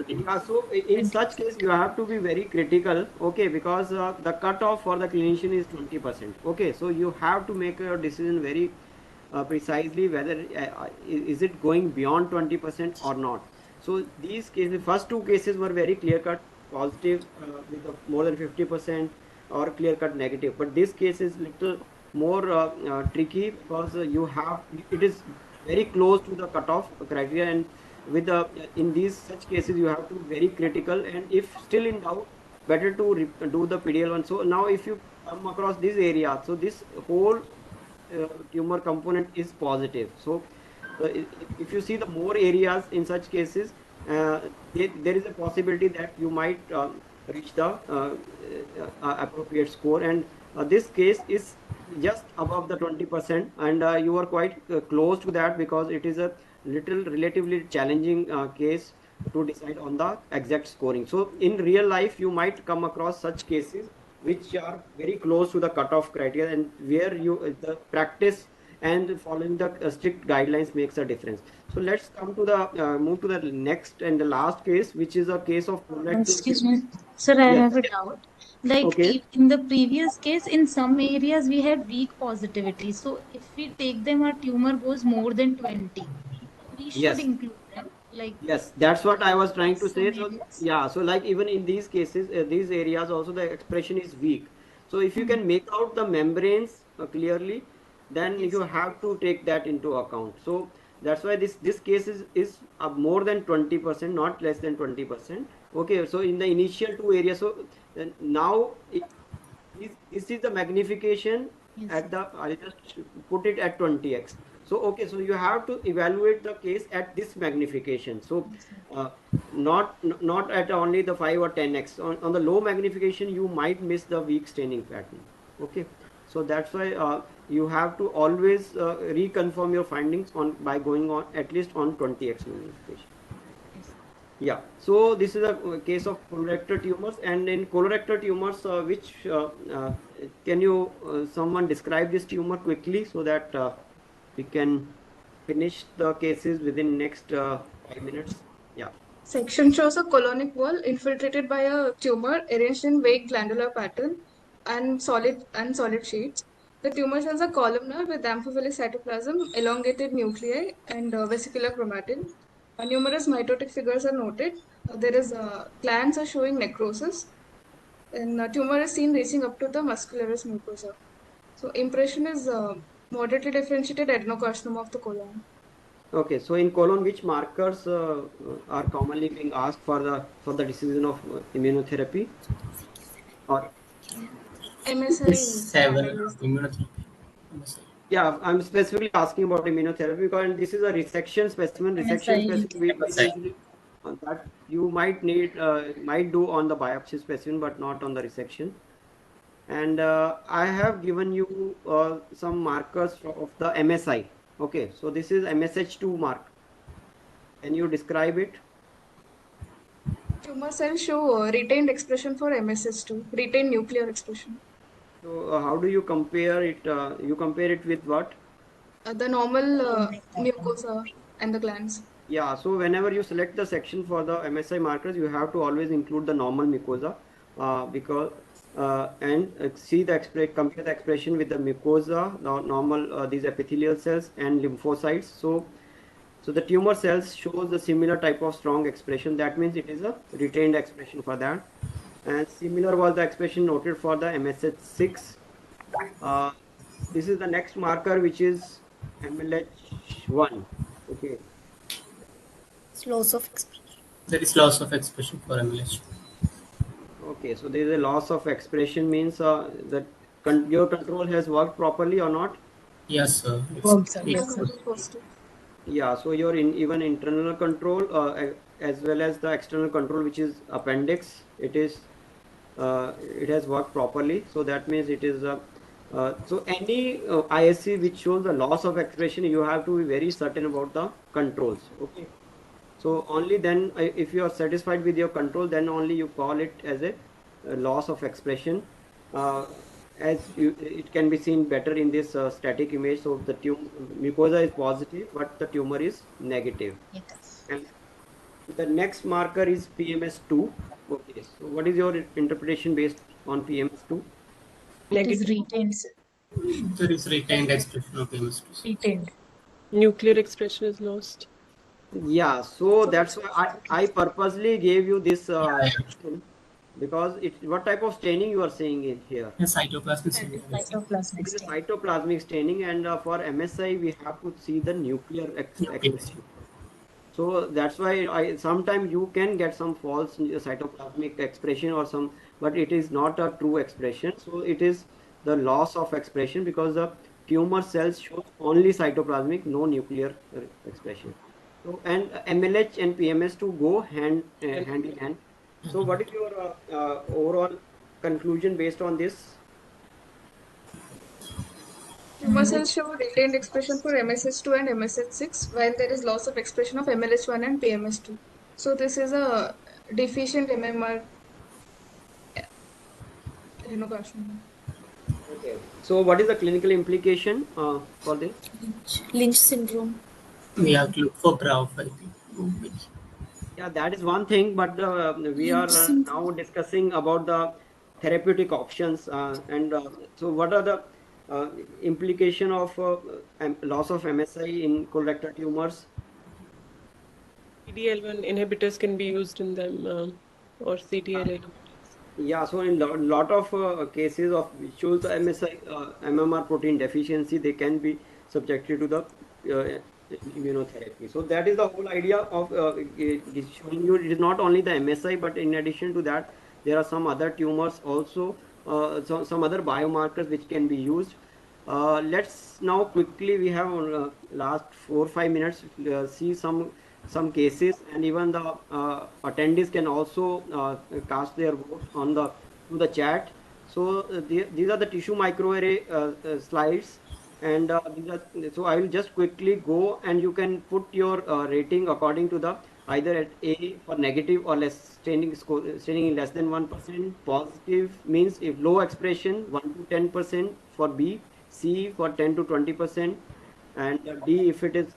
Speaker 1: Yeah, so in
Speaker 2: 20%.
Speaker 1: such case, you have to be very critical, okay, because the cutoff for the clinician is 20%. Okay, so you have to make your decision very precisely whether is it going beyond 20% or not. So these cases, first two cases were very clear cut positive with more than 50% or clear cut negative. But this case is little more tricky because you have it is very close to the cutoff criteria, and with the in these such cases you have to be very critical, and if still in doubt, better to do the PDL1. So now if you come across this area, so this whole tumor component is positive. So if you see the more areas in such cases, there is a possibility that you might reach the appropriate score, and this case is just above the 20%, and you are quite close to that because it is a little relatively challenging case to decide on the exact scoring. So in real life you might come across such cases which are very close to the cutoff criteria, and where you the practice and following the strict guidelines makes a difference. So let's come to the move to the next and the last case, which is a case of colorectal.
Speaker 2: Excuse me, sir, I
Speaker 1: Yes.
Speaker 2: have a doubt. Like
Speaker 1: Okay.
Speaker 2: in the previous case, in some areas we had weak positivity. So if we take them, our tumor goes more than 20. We should
Speaker 1: Yes.
Speaker 2: include them. Like
Speaker 1: Yes, that's what I was trying to
Speaker 2: some
Speaker 1: say. So
Speaker 2: areas.
Speaker 1: yeah, so like even in these cases, these areas also the expression is weak. So if you can make out the membranes clearly, then
Speaker 2: Yes,
Speaker 1: you
Speaker 2: sir.
Speaker 1: have to take that into account. So that's why this case is more than 20%, not less than 20%. Okay, so in the initial two areas, so now this is the magnification
Speaker 2: Yes, sir.
Speaker 1: at the I'll just put it at 20x. So okay, so you have to evaluate the case at this magnification. So
Speaker 2: Yes, sir.
Speaker 1: uh, not at only the 5 or 10x. On the low magnification you might miss the weak staining pattern. Okay, so that's why you have to always reconfirm your findings on by going on at least on 20x magnification.
Speaker 2: Yes.
Speaker 1: Yeah, so this is a case of colorectal tumors, and in colorectal tumors, which can you someone describe this tumor quickly so that we can finish the cases within next 5 minutes? Yeah.
Speaker 4: Section shows a colonic wall infiltrated by a tumor arranged in vague glandular pattern and solid sheets. The tumor cells are columnar with amphiphilic cytoplasm, elongated nuclei, and vesicular chromatin. Numerous mitotic figures are noted. There is glands are showing necrosis, and tumor is seen reaching up to the muscularis mucosa. So impression is moderately differentiated adenocarcinoma of the colon.
Speaker 1: Okay, so in colon, which markers are commonly being asked for the decision of immunotherapy? Or
Speaker 4: MSI
Speaker 5: Seven
Speaker 4: panel is
Speaker 5: immunotherapy.
Speaker 1: yeah, I'm specifically asking about immunotherapy because this is a resection specimen. Resection
Speaker 2: MSI.
Speaker 1: specimen we
Speaker 5: MSI.
Speaker 1: usually that you might need might do on the biopsy specimen, but not on the resection. And I have given you some markers of the MSI. Okay, so this is MSH2 mark. Can you describe it?
Speaker 4: tumor cells show retained expression for MSS2, retained nuclear expression.
Speaker 1: So how do you compare it? You compare it with what?
Speaker 4: The normal mucosa and the glands.
Speaker 1: Yeah, so whenever you select the section for the MSI markers, you have to always include the normal mucosa because and see the compare the expression with the mucosa, the normal these epithelial cells and lymphocytes. So the tumor cells shows the similar type of strong expression. That means it is a retained expression for that. And similar was the expression noted for the MSH6. Uh, this is the next marker, which is MLH1. Okay.
Speaker 3: Loss of expression.
Speaker 5: There is loss of expression for MLH.
Speaker 1: Okay, so there is a loss of expression means that your control has worked properly or not?
Speaker 5: Yes,
Speaker 2: Works are
Speaker 4: Yeah,
Speaker 2: yes, sir.
Speaker 4: control positive.
Speaker 1: Yeah, so your even internal control as well as the external control, which is appendix, it has worked properly. So that means it is so any ISC which shows the loss of expression, you have to be very certain about the controls. Okay. So only then, if you are satisfied with your control, then only you call it as a loss of expression. Uh, it can be seen better in this static image. So the mucosa is positive, but the tumor is negative.
Speaker 2: Yes.
Speaker 1: And the next marker is PMS2. Okay, so what is your interpretation based on PMS2?
Speaker 2: It is
Speaker 6: Negative.
Speaker 2: retained, sir.
Speaker 5: there is retained expression of MS2.
Speaker 2: Retained.
Speaker 6: Nuclear expression is lost.
Speaker 1: Yeah, so that's why I purposely gave you this
Speaker 5: Yeah.
Speaker 1: question because what type of staining you are seeing in here?
Speaker 5: The cytoplasmic cell.
Speaker 2: Cytoplasmic
Speaker 1: It is a
Speaker 2: stain.
Speaker 1: cytoplasmic staining, and for MSI we have to see the nuclear
Speaker 5: Yes.
Speaker 1: expression. So that's why sometimes you can get some false cytoplasmic expression or some, but it is not a true expression. So it is the loss of expression because the tumor cells show only cytoplasmic, no nuclear expression. So and MLH and PMS2 go hand in hand. So what is your overall conclusion based on this?
Speaker 4: Tumor cells show retained expression for MSS2 and MSH6, while there is loss of expression of MLH1 and PMS2. So this is a deficient MMR adenocarcinoma.
Speaker 1: Okay. So what is the clinical implication for this?
Speaker 3: Lynch syndrome.
Speaker 5: We have to look for BRAF, I think.
Speaker 1: Yeah, that is one thing, but we are now discussing about the therapeutic options and so what are the implication of loss of MSI in colorectal tumors?
Speaker 6: PD-L1 inhibitors can be used in them or CTLA inhibitors.
Speaker 1: Yeah, so in lot of cases of which shows the MSI MMR protein deficiency, they can be subjected to the immunotherapy. So that is the whole idea of showing you it is not only the MSI, but in addition to that, there are some other tumors also, some other biomarkers which can be used. Let's now quickly, we have last 4 or 5 minutes, see some cases, and even the attendees can also cast their vote on the to the chat. So these are the tissue microarray slides, and so I will just quickly go, and you can put your rating according to the either at A for negative or less staining score, staining in less than 1%. Positive means if low expression 1 to 10% for B, C for 10 to 20%, and D if it is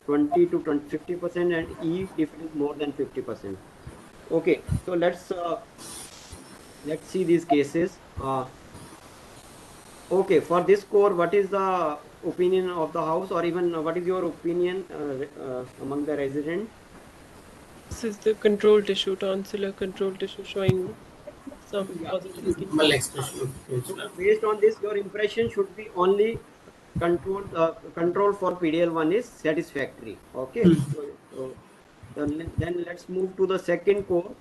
Speaker 1: 20 to 50%, and E if it is more than 50%. Okay, so let's see these cases. Okay, for this score, what is the opinion of the house, or even what is your opinion among the resident?
Speaker 6: This is the control tissue, tonsillar control tissue, showing some
Speaker 1: Yeah.
Speaker 6: positivity.
Speaker 5: Normal expression of
Speaker 1: So
Speaker 5: cancer.
Speaker 1: based on this, your impression should be only control for PDL1 is satisfactory. Okay. So then let's move to the second core.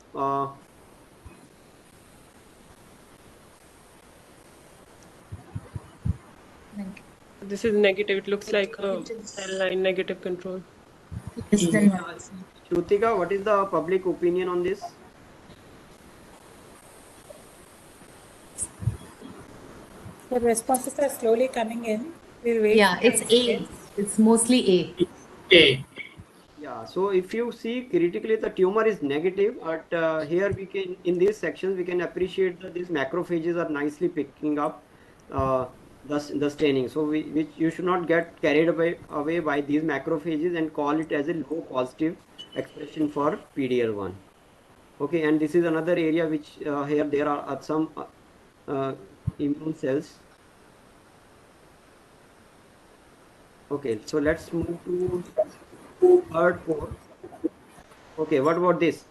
Speaker 6: This is negative. It looks like a
Speaker 2: It is
Speaker 6: cell line negative control.
Speaker 2: less than 1%.
Speaker 1: Shrutika, what is the public opinion on this?
Speaker 8: The responses are slowly coming in. We'll wait.
Speaker 9: Yeah, it's A. It's mostly A.
Speaker 5: A.
Speaker 1: Yeah, so if you see critically the tumor is negative, but here we can, in these sections, we can appreciate that these macrophages are nicely picking up the staining. So which you should not get carried away by these macrophages and call it as a low positive expression for PDL1. Okay, and this is another area which here there are some immune cells. Okay, so let's move to third core. Okay, what about this?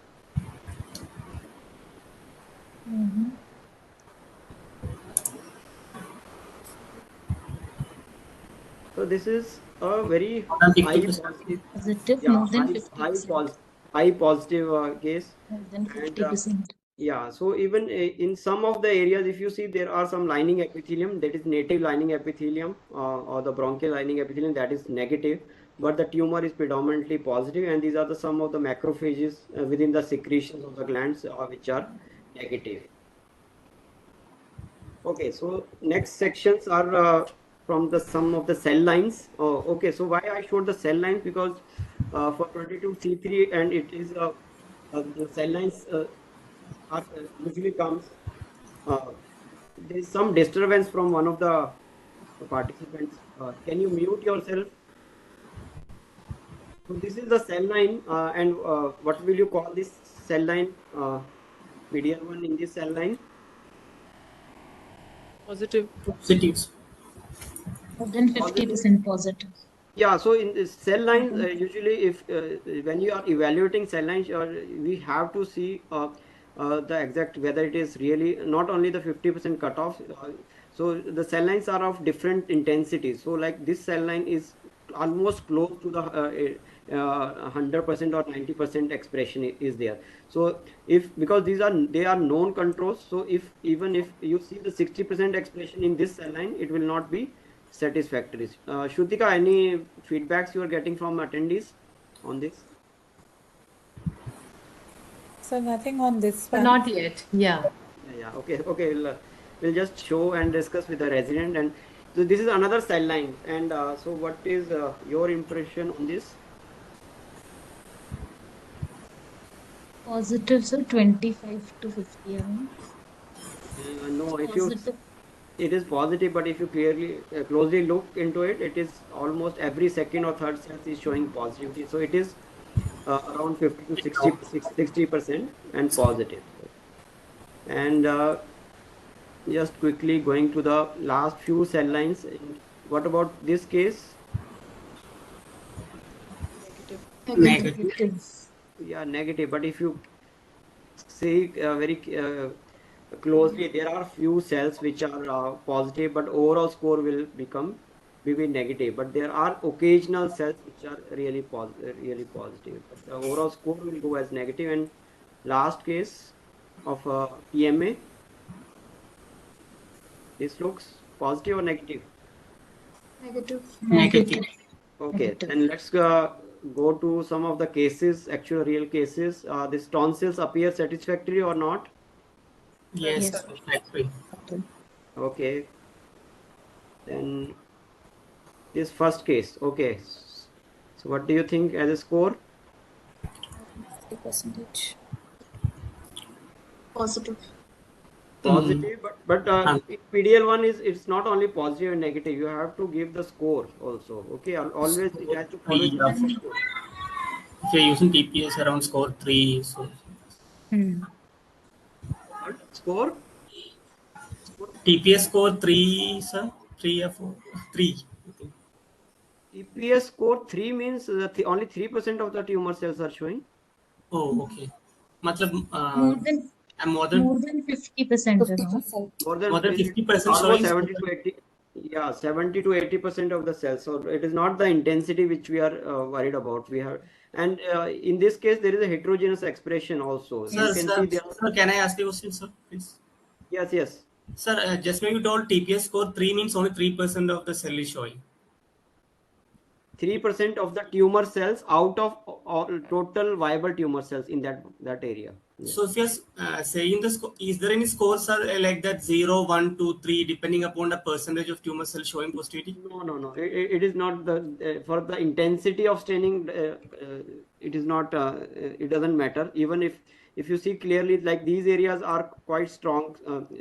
Speaker 1: So this is a very high positive,
Speaker 2: Positive,
Speaker 1: yeah,
Speaker 2: more than
Speaker 1: high positive case.
Speaker 2: more than
Speaker 1: And
Speaker 2: 50%.
Speaker 1: yeah, so even in some of the areas, if you see, there are some lining epithelium, that is native lining epithelium or the bronchial lining epithelium, that is negative, but the tumor is predominantly positive, and these are the some of the macrophages within the secretions of the glands which are negative. Okay, so next sections are from the some of the cell lines. Oh, okay, so why I showed the cell lines, because for 22C3 and it is the cell lines are usually comes. There is some disturbance from one of the participants. Can you mute yourself? So this is the cell line, and what will you call this cell line? PDL1 in this cell line?
Speaker 6: Positive.
Speaker 5: Positives.
Speaker 2: More than
Speaker 1: Positive.
Speaker 2: 50% positive.
Speaker 1: Yeah, so in the cell lines, usually if when you are evaluating cell lines, we have to see the exact whether it is really not only the 50% cutoff. So the cell lines are of different intensities. So like this cell line is almost close to the 100% or 90% expression is there. So if because they are known controls, so if even if you see the 60% expression in this cell line, it will not be satisfactory. Shrutika, any feedbacks you are getting from attendees on this?
Speaker 8: So nothing on this
Speaker 9: But
Speaker 8: one.
Speaker 9: not yet. Yeah.
Speaker 1: Yeah. Okay. Okay. We'll just show and discuss with the resident. And so this is another cell line. And so what is your impression on this?
Speaker 2: Positive, so 25 to 50. I mean.
Speaker 1: No, if you
Speaker 2: Positive.
Speaker 1: it is positive, but if you clearly closely look into it, it is almost every second or third cell is showing positivity. So it is around 50 to 60% and positive. And just quickly going to the last few cell lines. What about this case?
Speaker 5: Negative.
Speaker 1: Yeah, negative. But if you see very closely, there are few cells which are positive, but overall score will become maybe negative. But there are occasional cells which are really positive. But the overall score will go as negative. And last case of PMA, this looks positive or negative?
Speaker 5: Negative.
Speaker 1: Okay, then let's go to some of the cases, actual real cases. These tonsils appear satisfactory or not?
Speaker 5: Yes.
Speaker 2: Yes.
Speaker 5: Satisfactory.
Speaker 1: Okay, then this first case. Okay, so what do you think as a score?
Speaker 3: percentage.
Speaker 4: Positive.
Speaker 1: Positive, but in PDL1 it's not only positive and negative. You have to give the score also. Okay, always it has to follow
Speaker 5: Yeah.
Speaker 1: the score.
Speaker 5: If you're using TPS around score 3, so
Speaker 1: What score?
Speaker 5: TPS score 3, sir, 3 or 4, 3. I think.
Speaker 1: TPS score 3 means only 3% of the tumor cells are showing.
Speaker 5: Oh, okay. Matlab,
Speaker 2: More than
Speaker 5: more than
Speaker 2: 50%, you know.
Speaker 3: 50%.
Speaker 1: More than
Speaker 5: more than 50%
Speaker 1: almost
Speaker 5: showing
Speaker 1: 70 to 80. Yeah, 70 to 80% of the cells. So it is not the intensity which we are worried about. We have, and in this case there is a heterogeneous expression also. You
Speaker 5: Sir,
Speaker 1: can
Speaker 5: sir,
Speaker 1: see there.
Speaker 5: sir, can I ask you a question, sir, please?
Speaker 1: Yes, yes.
Speaker 5: Sir, just now you told TPS score 3 means only 3% of the cell is showing.
Speaker 1: 3% of the tumor cells out of all total viable tumor cells in that area. Yes.
Speaker 5: So if you're saying the score, is there any scores are like that 0, 1, 2, 3, depending upon the percentage of tumor cells showing positivity?
Speaker 1: No. It is not the for the intensity of staining. It is not. It doesn't matter. Even if you see clearly, like these areas are quite strong,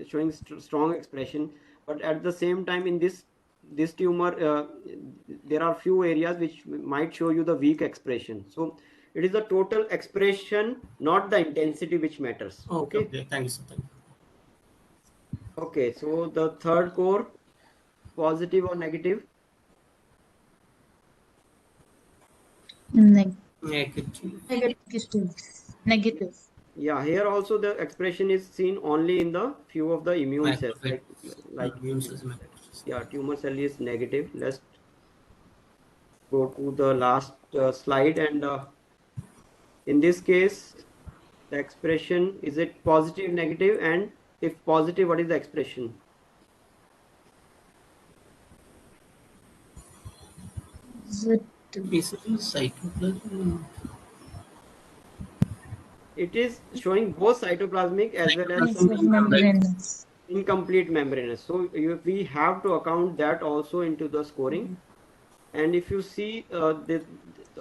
Speaker 1: showing strong expression. But at the same time, in this tumor, there are few areas which might show you the weak expression. So it is the total expression, not the intensity, which matters.
Speaker 5: Okay. Thank you, sir. Thank you.
Speaker 1: Okay. So the third core, positive or negative?
Speaker 5: Negative.
Speaker 2: Negative.
Speaker 1: Yeah, here also the expression is seen only in the few of the immune cells, like
Speaker 5: immune cells.
Speaker 1: yeah, tumor cell is negative. Let's go to the last slide, and in this case, the expression, is it positive, negative, and if positive, what is the expression?
Speaker 5: Basically, cytoplasm.
Speaker 1: It is showing both cytoplasmic as well as
Speaker 2: Membranous.
Speaker 1: incomplete membranous. So we have to account that also into the scoring. And if you see the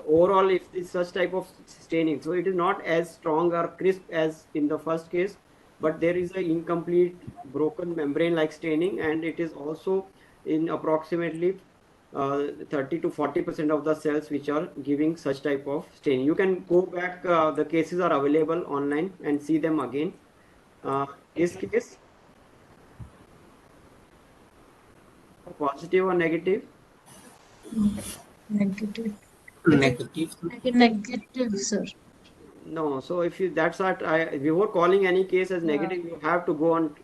Speaker 1: overall, if it's such type of staining, so it is not as strong or crisp as in the first case, but there is an incomplete broken membrane like staining, and it is also in approximately 30 to 40% of the cells which are giving such type of staining. You can go back, the cases are available online and see them again. This case, positive or negative?
Speaker 2: Negative.
Speaker 5: Negative.
Speaker 2: Sir.
Speaker 1: No, so if you that's what before calling any case as negative, you have to go on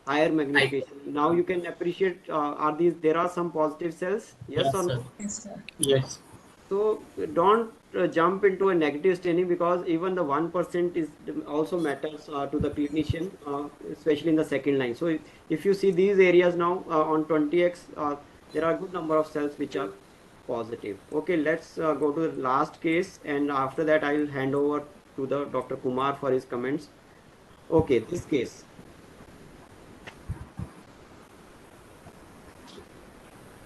Speaker 1: higher magnification. Now you can appreciate, are these, there are some positive cells, yes or no?
Speaker 2: Yes, sir.
Speaker 5: Yes.
Speaker 1: So don't jump into a negative staining, because even the 1% is also matters to the clinician, especially in the second line. So if you see these areas now on 20x, there are a good number of cells which are positive. Okay, let's go to the last case, and after that I will hand over to the Dr. Kumar for his comments. Okay, this case.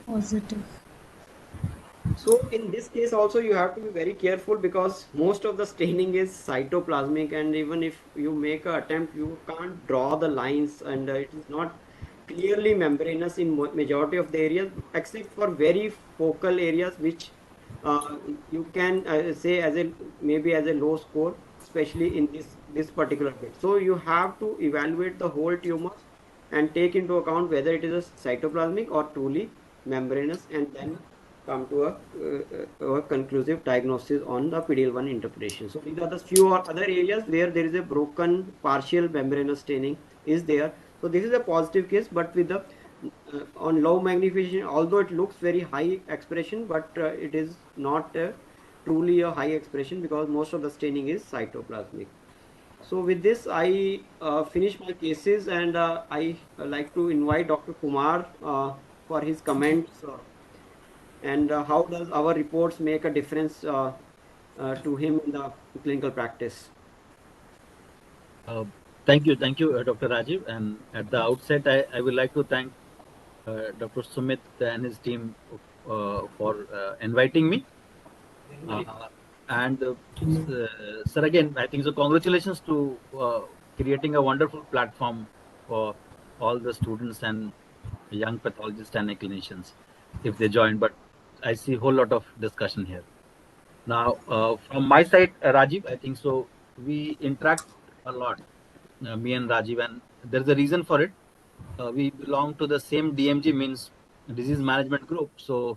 Speaker 2: Positive.
Speaker 1: So in this case also you have to be very careful, because most of the staining is cytoplasmic, and even if you make an attempt, you can't draw the lines, and it is not clearly membranous in majority of the areas, except for very focal areas which you can say as a maybe as a low score, especially in this particular bit. So you have to evaluate the whole tumor and take into account whether it is a cytoplasmic or truly membranous, and then come to a conclusive diagnosis on the PDL1 interpretation. So these are the few other areas where there is a broken partial membranous staining is there. So this is a positive case, but with the on low magnification, although it looks very high expression, but it is not truly a high expression, because most of the staining is cytoplasmic. So with this, I finish my cases, and I like to invite Dr. Kumar for his comments. And how does our reports make a difference to him in the clinical practice?
Speaker 10: Thank you, Dr. Rajiv. And at the outset, I would like to thank Dr. Sumit and his team for inviting me. And sir, again, I think so. Congratulations to creating a wonderful platform for all the students and young pathologists and clinicians if they join. But I see a whole lot of discussion here. Now, from my side, Rajiv, I think so. We interact a lot, me and Rajiv, and there's a reason for it. We belong to the same DMG, means disease management group. So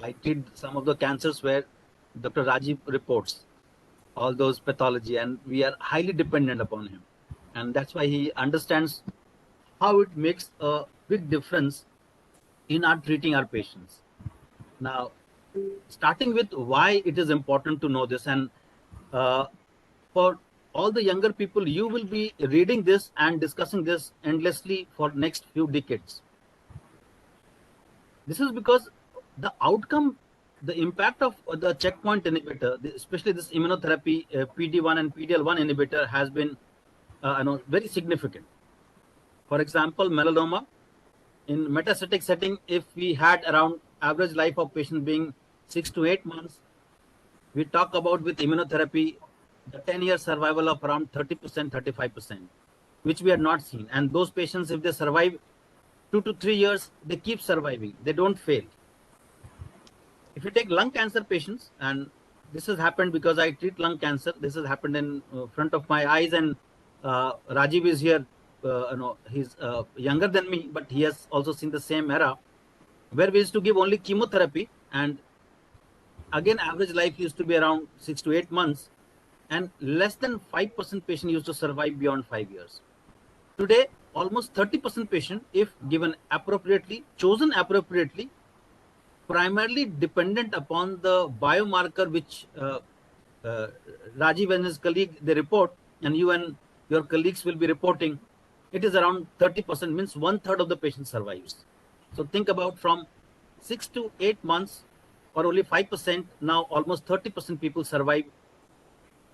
Speaker 10: I treat some of the cancers where Dr. Rajiv reports all those pathology, and we are highly dependent upon him. And that's why he understands how it makes a big difference in our treating our patients. Now, starting with why it is important to know this, and for all the younger people, you will be reading this and discussing this endlessly for next few decades. This is because the outcome, the impact of the checkpoint inhibitor, especially this immunotherapy, PD-1 and PD-L1 inhibitor, has been very significant. For example, melanoma, in metastatic setting, if we had around average life of patient being 6 to 8 months, we talk about with immunotherapy, the 10-year survival of around 30%, 35%, which we had not seen. And those patients, if they survive 2 to 3 years, they keep surviving. They don't fail. If you take lung cancer patients, and this has happened because I treat lung cancer, this has happened in front of my eyes, and Rajiv is here. He's younger than me, but he has also seen the same era where we used to give only chemotherapy, and again average life used to be around 6 to 8 months, and less than 5% patient used to survive beyond 5 years. Today, almost 30% patient, if given appropriately, chosen appropriately, primarily dependent upon the biomarker which Rajiv and his colleague, they report, and you and your colleagues will be reporting. It is around 30%, means 1/3 of the patient survives. So think about from 6 to 8 months, or only 5%, now almost 30% people survive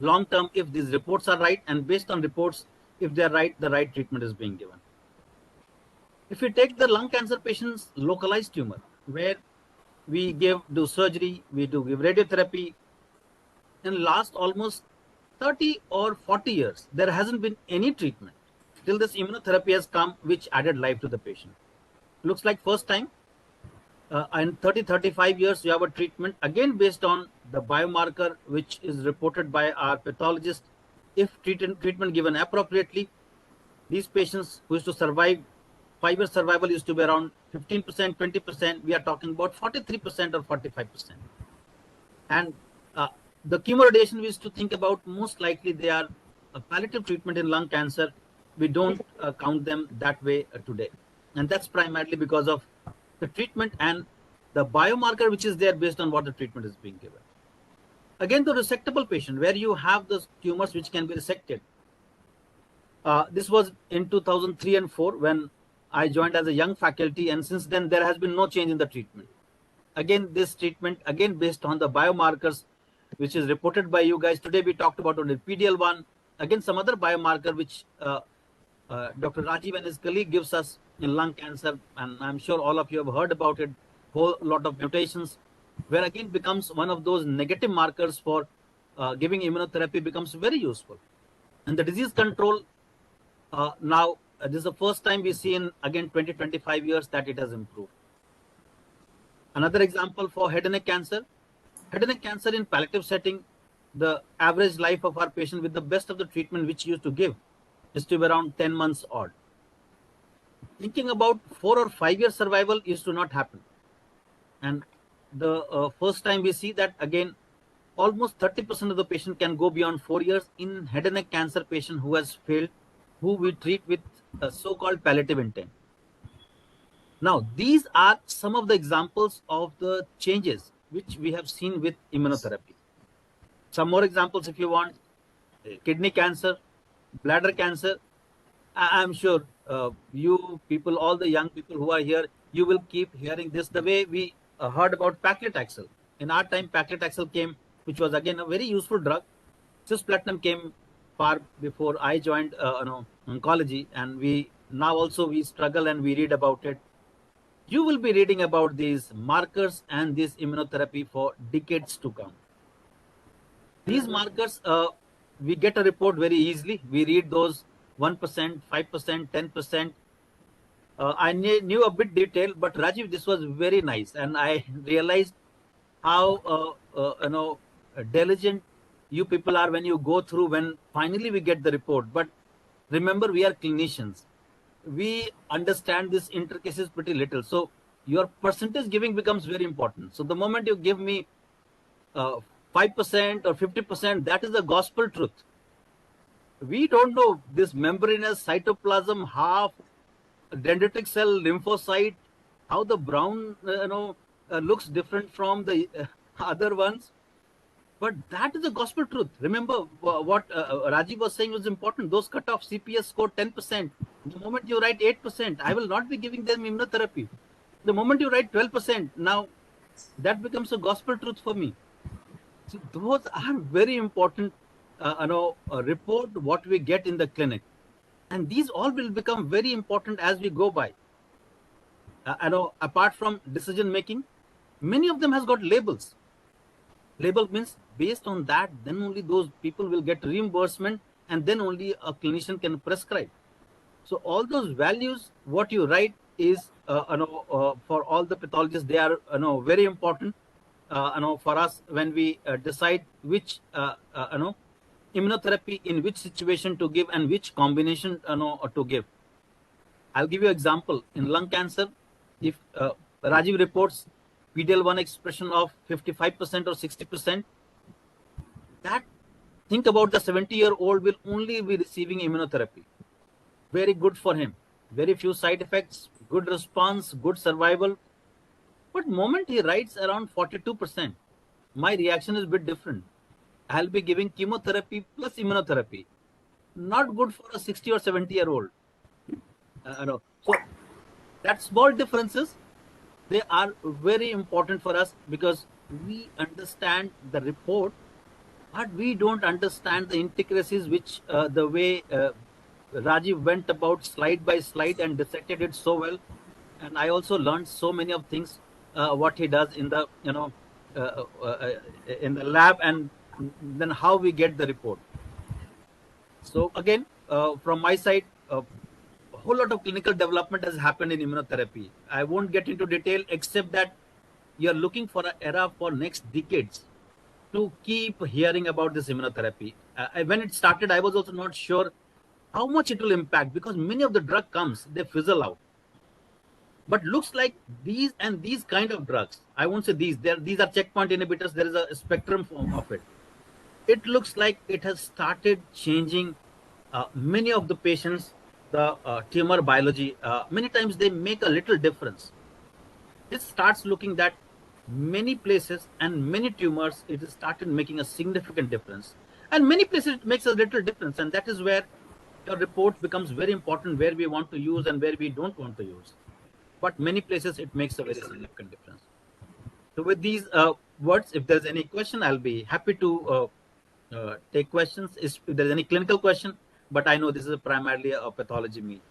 Speaker 10: long term if these reports are right, and based on reports, if they are right, the right treatment is being given. If we take the lung cancer patients' localized tumor, where we do surgery, we give radiotherapy, in last almost 30 or 40 years, there hasn't been any treatment till this immunotherapy has come, which added life to the patient. Looks like first time in 30-35 years you have a treatment, again based on the biomarker which is reported by our pathologist. If treatment given appropriately, these patients who used to survive, 5-year survival used to be around 15%, 20%. We are talking about 43% or 45%. And the chemoradiation we used to think about, most likely they are a palliative treatment in lung cancer. We don't count them that way today. And that's primarily because of the treatment and the biomarker which is there based on what the treatment is being given. Again, the resectable patient, where you have those tumors which can be resected. This was in 2003 and 4 when I joined as a young faculty, and since then there has been no change in the treatment. Again, this treatment, again based on the biomarkers which is reported by you guys. Today we talked about only PD-L1, again some other biomarker which Dr. Rajiv and his colleague gives us in lung cancer, and I'm sure all of you have heard about it, whole lot of mutations, where again becomes one of those negative markers for giving immunotherapy, becomes very useful. And the disease control, now this is the first time we see in again 20-25 years that it has improved. Another example for head and neck cancer. Head and neck cancer in palliative setting, the average life of our patient with the best of the treatment which used to give is to be around 10 months odd. Thinking about 4 or 5 year survival used to not happen. And the first time we see that again, almost 30% of the patient can go beyond 4 years in head and neck cancer patient who has failed, who we treat with a so-called palliative intent. Now, these are some of the examples of the changes which we have seen with immunotherapy. Some more examples if you want: kidney cancer, bladder cancer. I'm sure you people, all the young people who are here, you will keep hearing this. The way we heard about paclitaxel. In our time, paclitaxel came, which was again a very useful drug. Cisplatin came far before I joined oncology, and we struggle and we read about it. You will be reading about these markers and this immunotherapy for decades to come. These markers, we get a report very easily. We read those 1%, 5%, 10%. I knew a bit detail, but Rajiv, this was very nice, and I realized how diligent you people are when you go through. When finally we get the report, but remember, we are clinicians. We understand this intricacies pretty little. So your percentage giving becomes very important. So the moment you give me 5% or 50%, that is the gospel truth. We don't know this membranous cytoplasm, half dendritic cell, lymphocyte, how the brown looks different from the other ones. But that is the gospel truth. Remember what Rajiv was saying was important. Those cutoff CPS score 10%. The moment you write 8%, I will not be giving them immunotherapy. The moment you write 12%, now that becomes a gospel truth for me. So those are very important, report what we get in the clinic. And these all will become very important as we go by. Apart from decision making, many of them has got labels. Label means based on that, then only those people will get reimbursement, and then only a clinician can prescribe. So all those values, what you write is, for all the pathologists, they are, very important, for us when we decide which, immunotherapy in which situation to give and which combination, to give. I'll give you an example. In lung cancer, if Rajiv reports PD-L1 expression of 55% or 60%, that, think about the 70-year-old will only be receiving immunotherapy. Very good for him. Very few side effects, good response, good survival. But moment he writes around 42%, my reaction is a bit different. I'll be giving chemotherapy plus immunotherapy. Not good for a 60 or 70-year-old. So that small differences, they are very important for us, because we understand the report, but we don't understand the intricacies, which the way Rajiv went about slide by slide and dissected it so well. And I also learned so many of things, what he does in the, in the lab, and then how we get the report. So again, from my side, a whole lot of clinical development has happened in immunotherapy. I won't get into detail, except that you're looking for an era for next decades to keep hearing about this immunotherapy. When it started, I was also not sure how much it will impact, because many of the drug comes, they fizzle out. But looks like these and these kind of drugs, I won't say these are checkpoint inhibitors, there is a spectrum form of it. It looks like it has started changing many of the patients, the tumor biology. Many times they make a little difference. It starts looking that many places and many tumors, it has started making a significant difference. And many places it makes a little difference, and that is where your report becomes very important, where we want to use and where we don't want to use. But many places it makes a very significant difference. So with these words, if there's any question, I'll be happy to take questions if there's any clinical question, but I know this is primarily a pathology meet.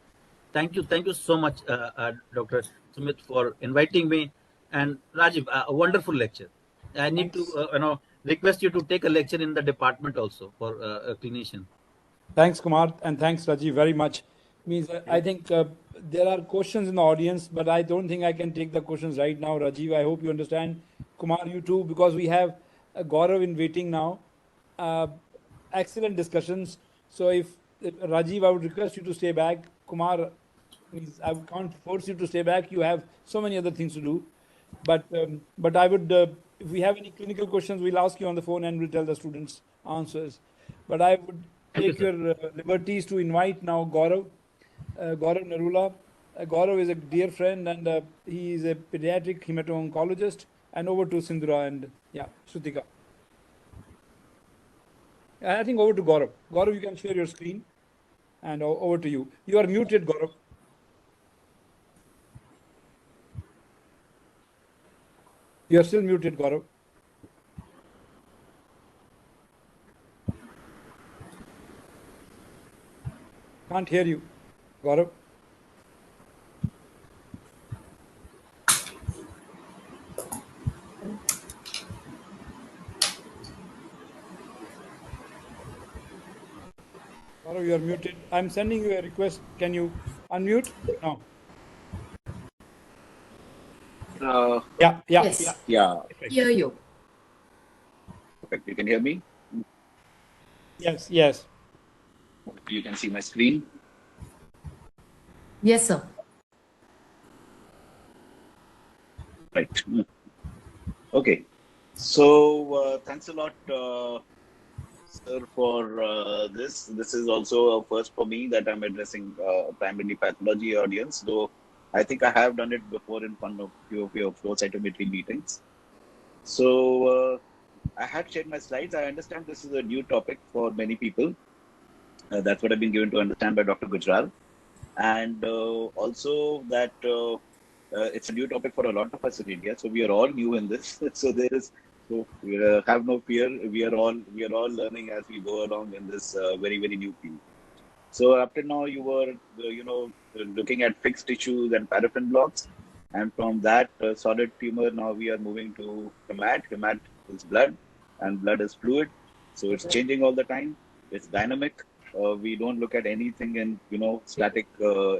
Speaker 10: Thank you so much, Dr. Sumit, for inviting me, and Rajiv, a wonderful lecture. I need to request you to take a lecture in the department also for a clinician.
Speaker 7: Thanks, Kumar, and thanks, Rajiv, very much. Means I think there are questions in the audience, but I don't think I can take the questions right now, Rajiv. I hope you understand. Kumar, you too, because we have Gaurav in waiting now. Excellent discussions. So if Rajiv, I would request you to stay back. Kumar, please, I can't force you to stay back. You have so many other things to do. But I would, if we have any clinical questions, we'll ask you on the phone and we'll tell the students answers. But I would take your liberties to invite now Gaurav, Gaurav Narula. Gaurav is a dear friend, and he is a pediatric hemato-oncologist. And over to Sindhura and Shrutika. I think over to Gaurav. Gaurav, you can share your screen, and over to you. You are muted, Gaurav. You are still muted, Gaurav. Can't hear you, Gaurav. Gaurav, you are muted. I'm sending you a request. Can you unmute? No. Yeah.
Speaker 9: Yes.
Speaker 11: Yeah,
Speaker 9: Hear you.
Speaker 11: perfect. You can hear me?
Speaker 7: Yes.
Speaker 11: You can see my screen.
Speaker 9: Yes, sir.
Speaker 11: Right. Okay. So thanks a lot, sir, for this. This is also a first for me that I'm addressing primarily pathology audience, though I think I have done it before in front of few of your flow cytometry meetings. So I had shared my slides. I understand this is a new topic for many people. That's what I've been given to understand by Dr. Gujral. And also that it's a new topic for a lot of us in India. So we are all new in this. So there is have no fear. We are all learning as we go along in this very new field. So up to now you were looking at fixed tissues and paraffin blocks, and from that solid tumor now we are moving to hemat. Hemat is blood, and blood is fluid. So it's changing all the time. It's dynamic. We don't look at anything in static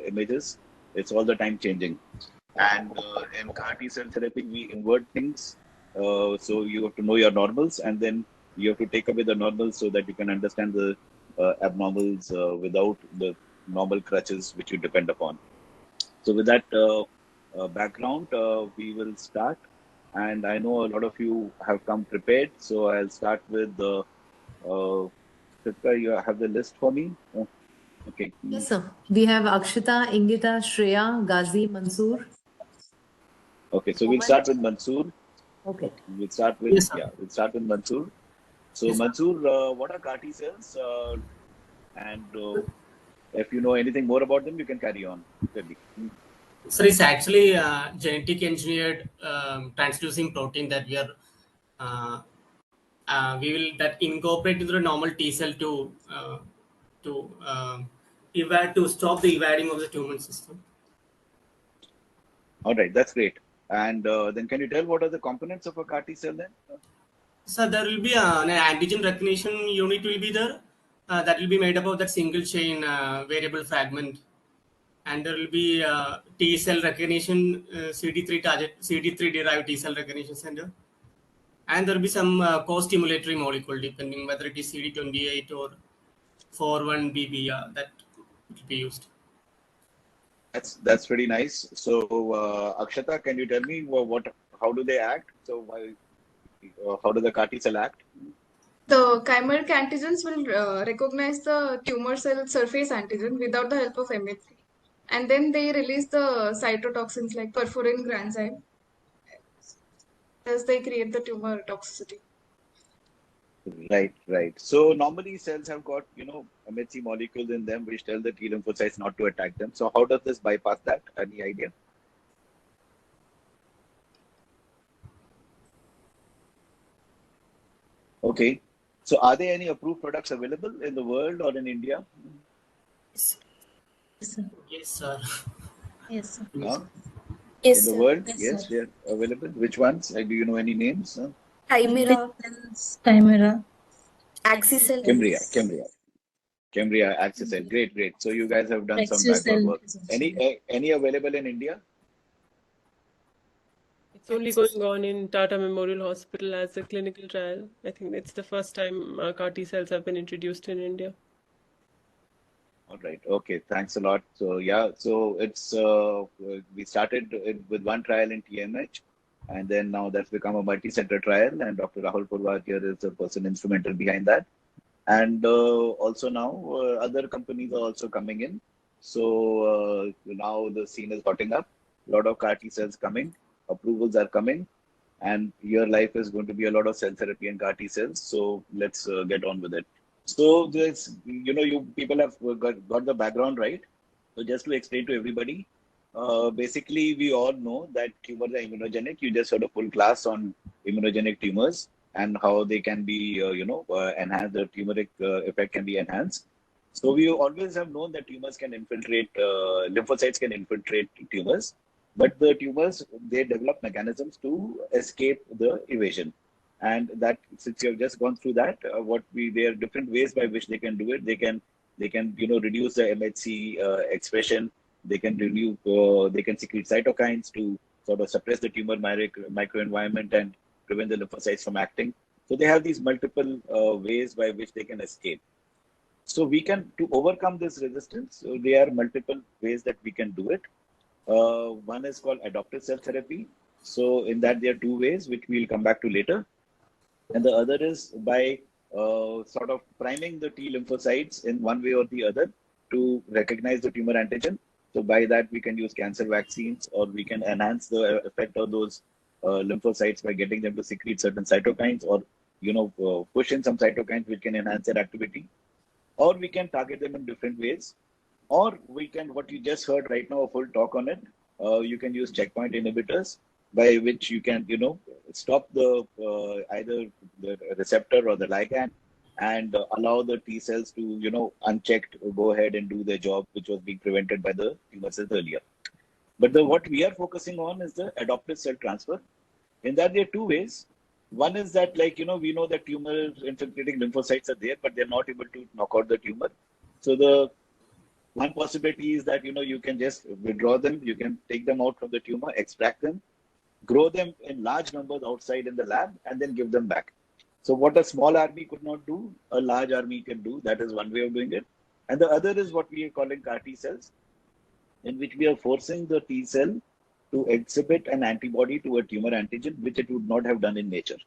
Speaker 11: images. It's all the time changing. And in CAR T cell therapy, we invert things. So you have to know your normals, and then you have to take away the normals so that you can understand the abnormals without the normal crutches which you depend upon. So with that background, we will start. And I know a lot of you have come prepared, so I'll start with the. Kritika, you have the list for me? Okay.
Speaker 9: Yes, sir. We have Akshita, Ingita, Shreya, Ghazi, Mansoor.
Speaker 11: Okay, so we'll start with Mansoor.
Speaker 9: Okay.
Speaker 11: We'll start with
Speaker 5: Yes, sir.
Speaker 11: we'll start with Mansoor. So
Speaker 5: Yes, sir.
Speaker 11: Mansoor, what are CAR T cells? And if you know anything more about them, you can carry on.
Speaker 5: So it's actually genetic engineered transducing protein that uh, we will that incorporate into the normal T cell to to stop the evading of the tumor system.
Speaker 11: All right, that's great. And then can you tell what are the components of a CAR T cell then?
Speaker 5: So there will be an antigen recognition unit will be there that will be made up of that single chain variable fragment, and there will be T cell recognition CD3 target CD3 derived T cell recognition center, and there will be some co-stimulatory molecule depending whether it is CD28 or 41BB that will be used.
Speaker 11: That's pretty nice. So Akshata, can you tell me how do they act? So how does the CAR T cell act?
Speaker 4: The chimeric antigens will recognize the tumor cell surface antigen without the help of MHC. And then they release the cytotoxins like perforin granzyme as they create the tumor toxicity.
Speaker 11: Right. So normally cells have got MHC molecules in them which tell the T lymphocytes not to attack them. So how does this bypass that? Any idea? Okay. So are there any approved products available in the world or in India?
Speaker 2: Yes, sir.
Speaker 5: Yes, sir.
Speaker 2: Yes, sir.
Speaker 11: Huh?
Speaker 3: Yes,
Speaker 11: In the
Speaker 3: sir.
Speaker 11: world?
Speaker 2: Yes,
Speaker 11: Yes,
Speaker 2: sir.
Speaker 11: they're available. Which ones? Do you know any names?
Speaker 3: Chimera,
Speaker 2: Chimera.
Speaker 3: Axicell.
Speaker 11: Cambria, Accessel. Great. So you guys have done some background
Speaker 2: Rexucell
Speaker 11: work.
Speaker 2: is also there.
Speaker 11: Any available in India?
Speaker 6: It's only going on in Tata Memorial Hospital as a clinical trial. I think it's the first time CAR T cells have been introduced in India.
Speaker 11: All right. Okay. Thanks a lot. So yeah, so it's we started it with one trial in TMH, and then now that's become a multi-center trial, and Dr. Rahul Purwar here is the person instrumental behind that. And also now other companies are also coming in. So now the scene is hotting up. A lot of CAR T cells coming, approvals are coming, and your life is going to be a lot of cell therapy and CAR T cells. So let's get on with it. So this, you people have got the background right. So just to explain to everybody, basically we all know that tumors are immunogenic. You just heard a full class on immunogenic tumors and how they can be, enhanced. The tumoric effect can be enhanced. So we always have known that tumors can infiltrate, lymphocytes can infiltrate tumors, but the tumors, they develop mechanisms to escape the evasion. And that, since you have just gone through that, there are different ways by which they can do it. They can They can, reduce the MHC expression. They can they can secrete cytokines to sort of suppress the tumor microenvironment and prevent the lymphocytes from acting. So they have these multiple ways by which they can escape. So we can, to overcome this resistance, so there are multiple ways that we can do it. One is called adoptive cell therapy. So in that there are two ways, which we'll come back to later. And the other is by sort of priming the T lymphocytes in one way or the other to recognize the tumor antigen. So by that we can use cancer vaccines, or we can enhance the effect of those lymphocytes by getting them to secrete certain cytokines, or push in some cytokines which can enhance their activity. Or we can target them in different ways. Or we can, what you just heard right now, a full talk on it, you can use checkpoint inhibitors, by which you can, stop the either the receptor or the ligand, and allow the T cells to, unchecked, go ahead and do their job, which was being prevented by the tumor cells earlier. But what we are focusing on is the adoptive cell transfer. In that, there are two ways. One is that, we know that tumor infiltrating lymphocytes are there, but they're not able to knock out the tumor. So the one possibility is that, you can just withdraw them, you can take them out from the tumor, extract them, grow them in large numbers outside in the lab, and then give them back. So what a small army could not do, a large army can do. That is one way of doing it. And the other is what we are calling CAR T cells, in which we are forcing the T cell to exhibit an antibody to a tumor antigen, which it would not have done in nature.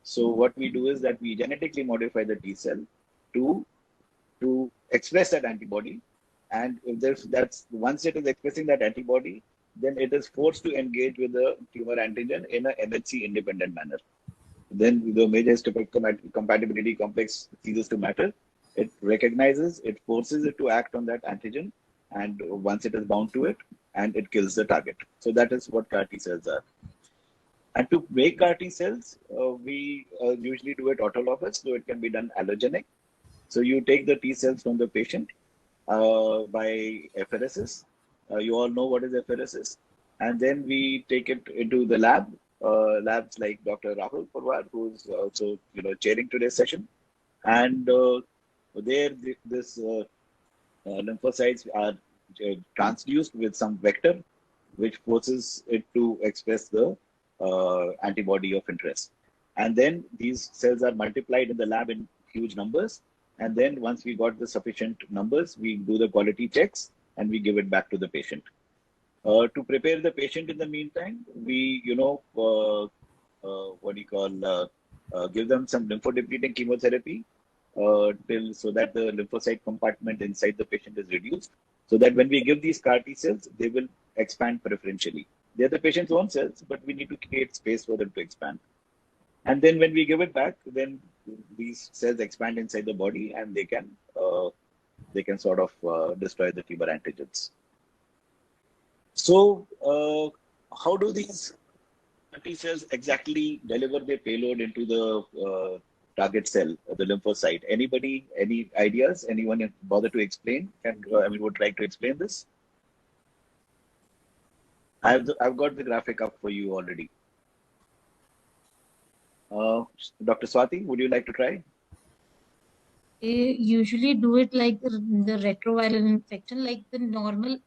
Speaker 11: So what we do is that we genetically modify the T cell to express that antibody. And if that's once it is expressing that antibody, then it is forced to engage with the tumor antigen in a MHC independent manner. Then the major histocompatibility complex ceases to matter. It recognizes, it forces it to act on that antigen, and once it is bound to it, and it kills the target. So that is what CAR T cells are. And to make CAR T cells, we usually do it autologous, so it can be done allogenic. So you take the T cells from the patient by apheresis. You all know what is apheresis. And then we take it into the lab, labs like Dr. Rahul Purwar, who's also chairing today's session. And there, this lymphocytes are transduced with some vector, which forces it to express the antibody of interest. And then these cells are multiplied in the lab in huge numbers. And then once we got the sufficient numbers, we do the quality checks and we give it back to the patient. To prepare the patient in the meantime, we, give them some lymphodepleting chemotherapy so that the lymphocyte compartment inside the patient is reduced. So that when we give these CAR T cells, they will expand preferentially. They're the patient's own cells, but we need to create space for them to expand. And then when we give it back, then these cells expand inside the body, and they can sort of destroy the tumor antigens. So how do these T cells exactly deliver their payload into the target cell, the lymphocyte? Anybody, any ideas? Anyone bother to explain? Would like to explain this? I've got the graphic up for you already. Dr. Swati, would you like to try?
Speaker 2: They usually do it like the retroviral infection, like the normal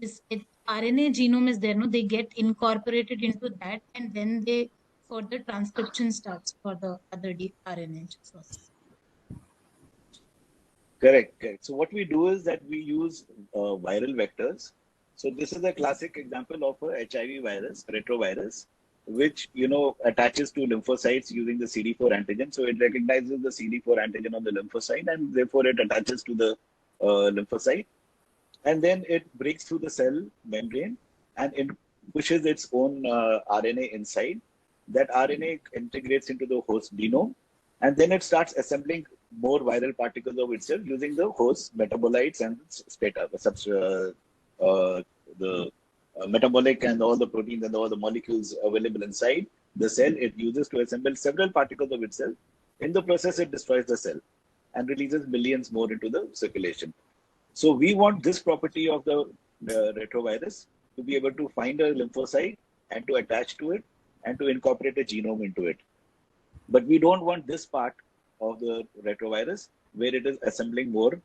Speaker 2: RNA genome is there, no? They get incorporated into that, and then they further transcription starts for the other RNA sources.
Speaker 11: Correct. So what we do is that we use viral vectors. So this is a classic example of a HIV virus, retrovirus, which attaches to lymphocytes using the CD4 antigen. So it recognizes the CD4 antigen on the lymphocyte, and therefore it attaches to the lymphocyte, and then it breaks through the cell membrane and it pushes its own RNA inside. That RNA integrates into the host genome, and then it starts assembling more viral particles of itself using the host metabolites and the metabolic and all the proteins and all the molecules available inside the cell. It uses to assemble several particles of itself. In the process, it destroys the cell and releases millions more into the circulation. So we want this property of the retrovirus to be able to find a lymphocyte and to attach to it and to incorporate a genome into it. But we don't want this part of the retrovirus where it is assembling more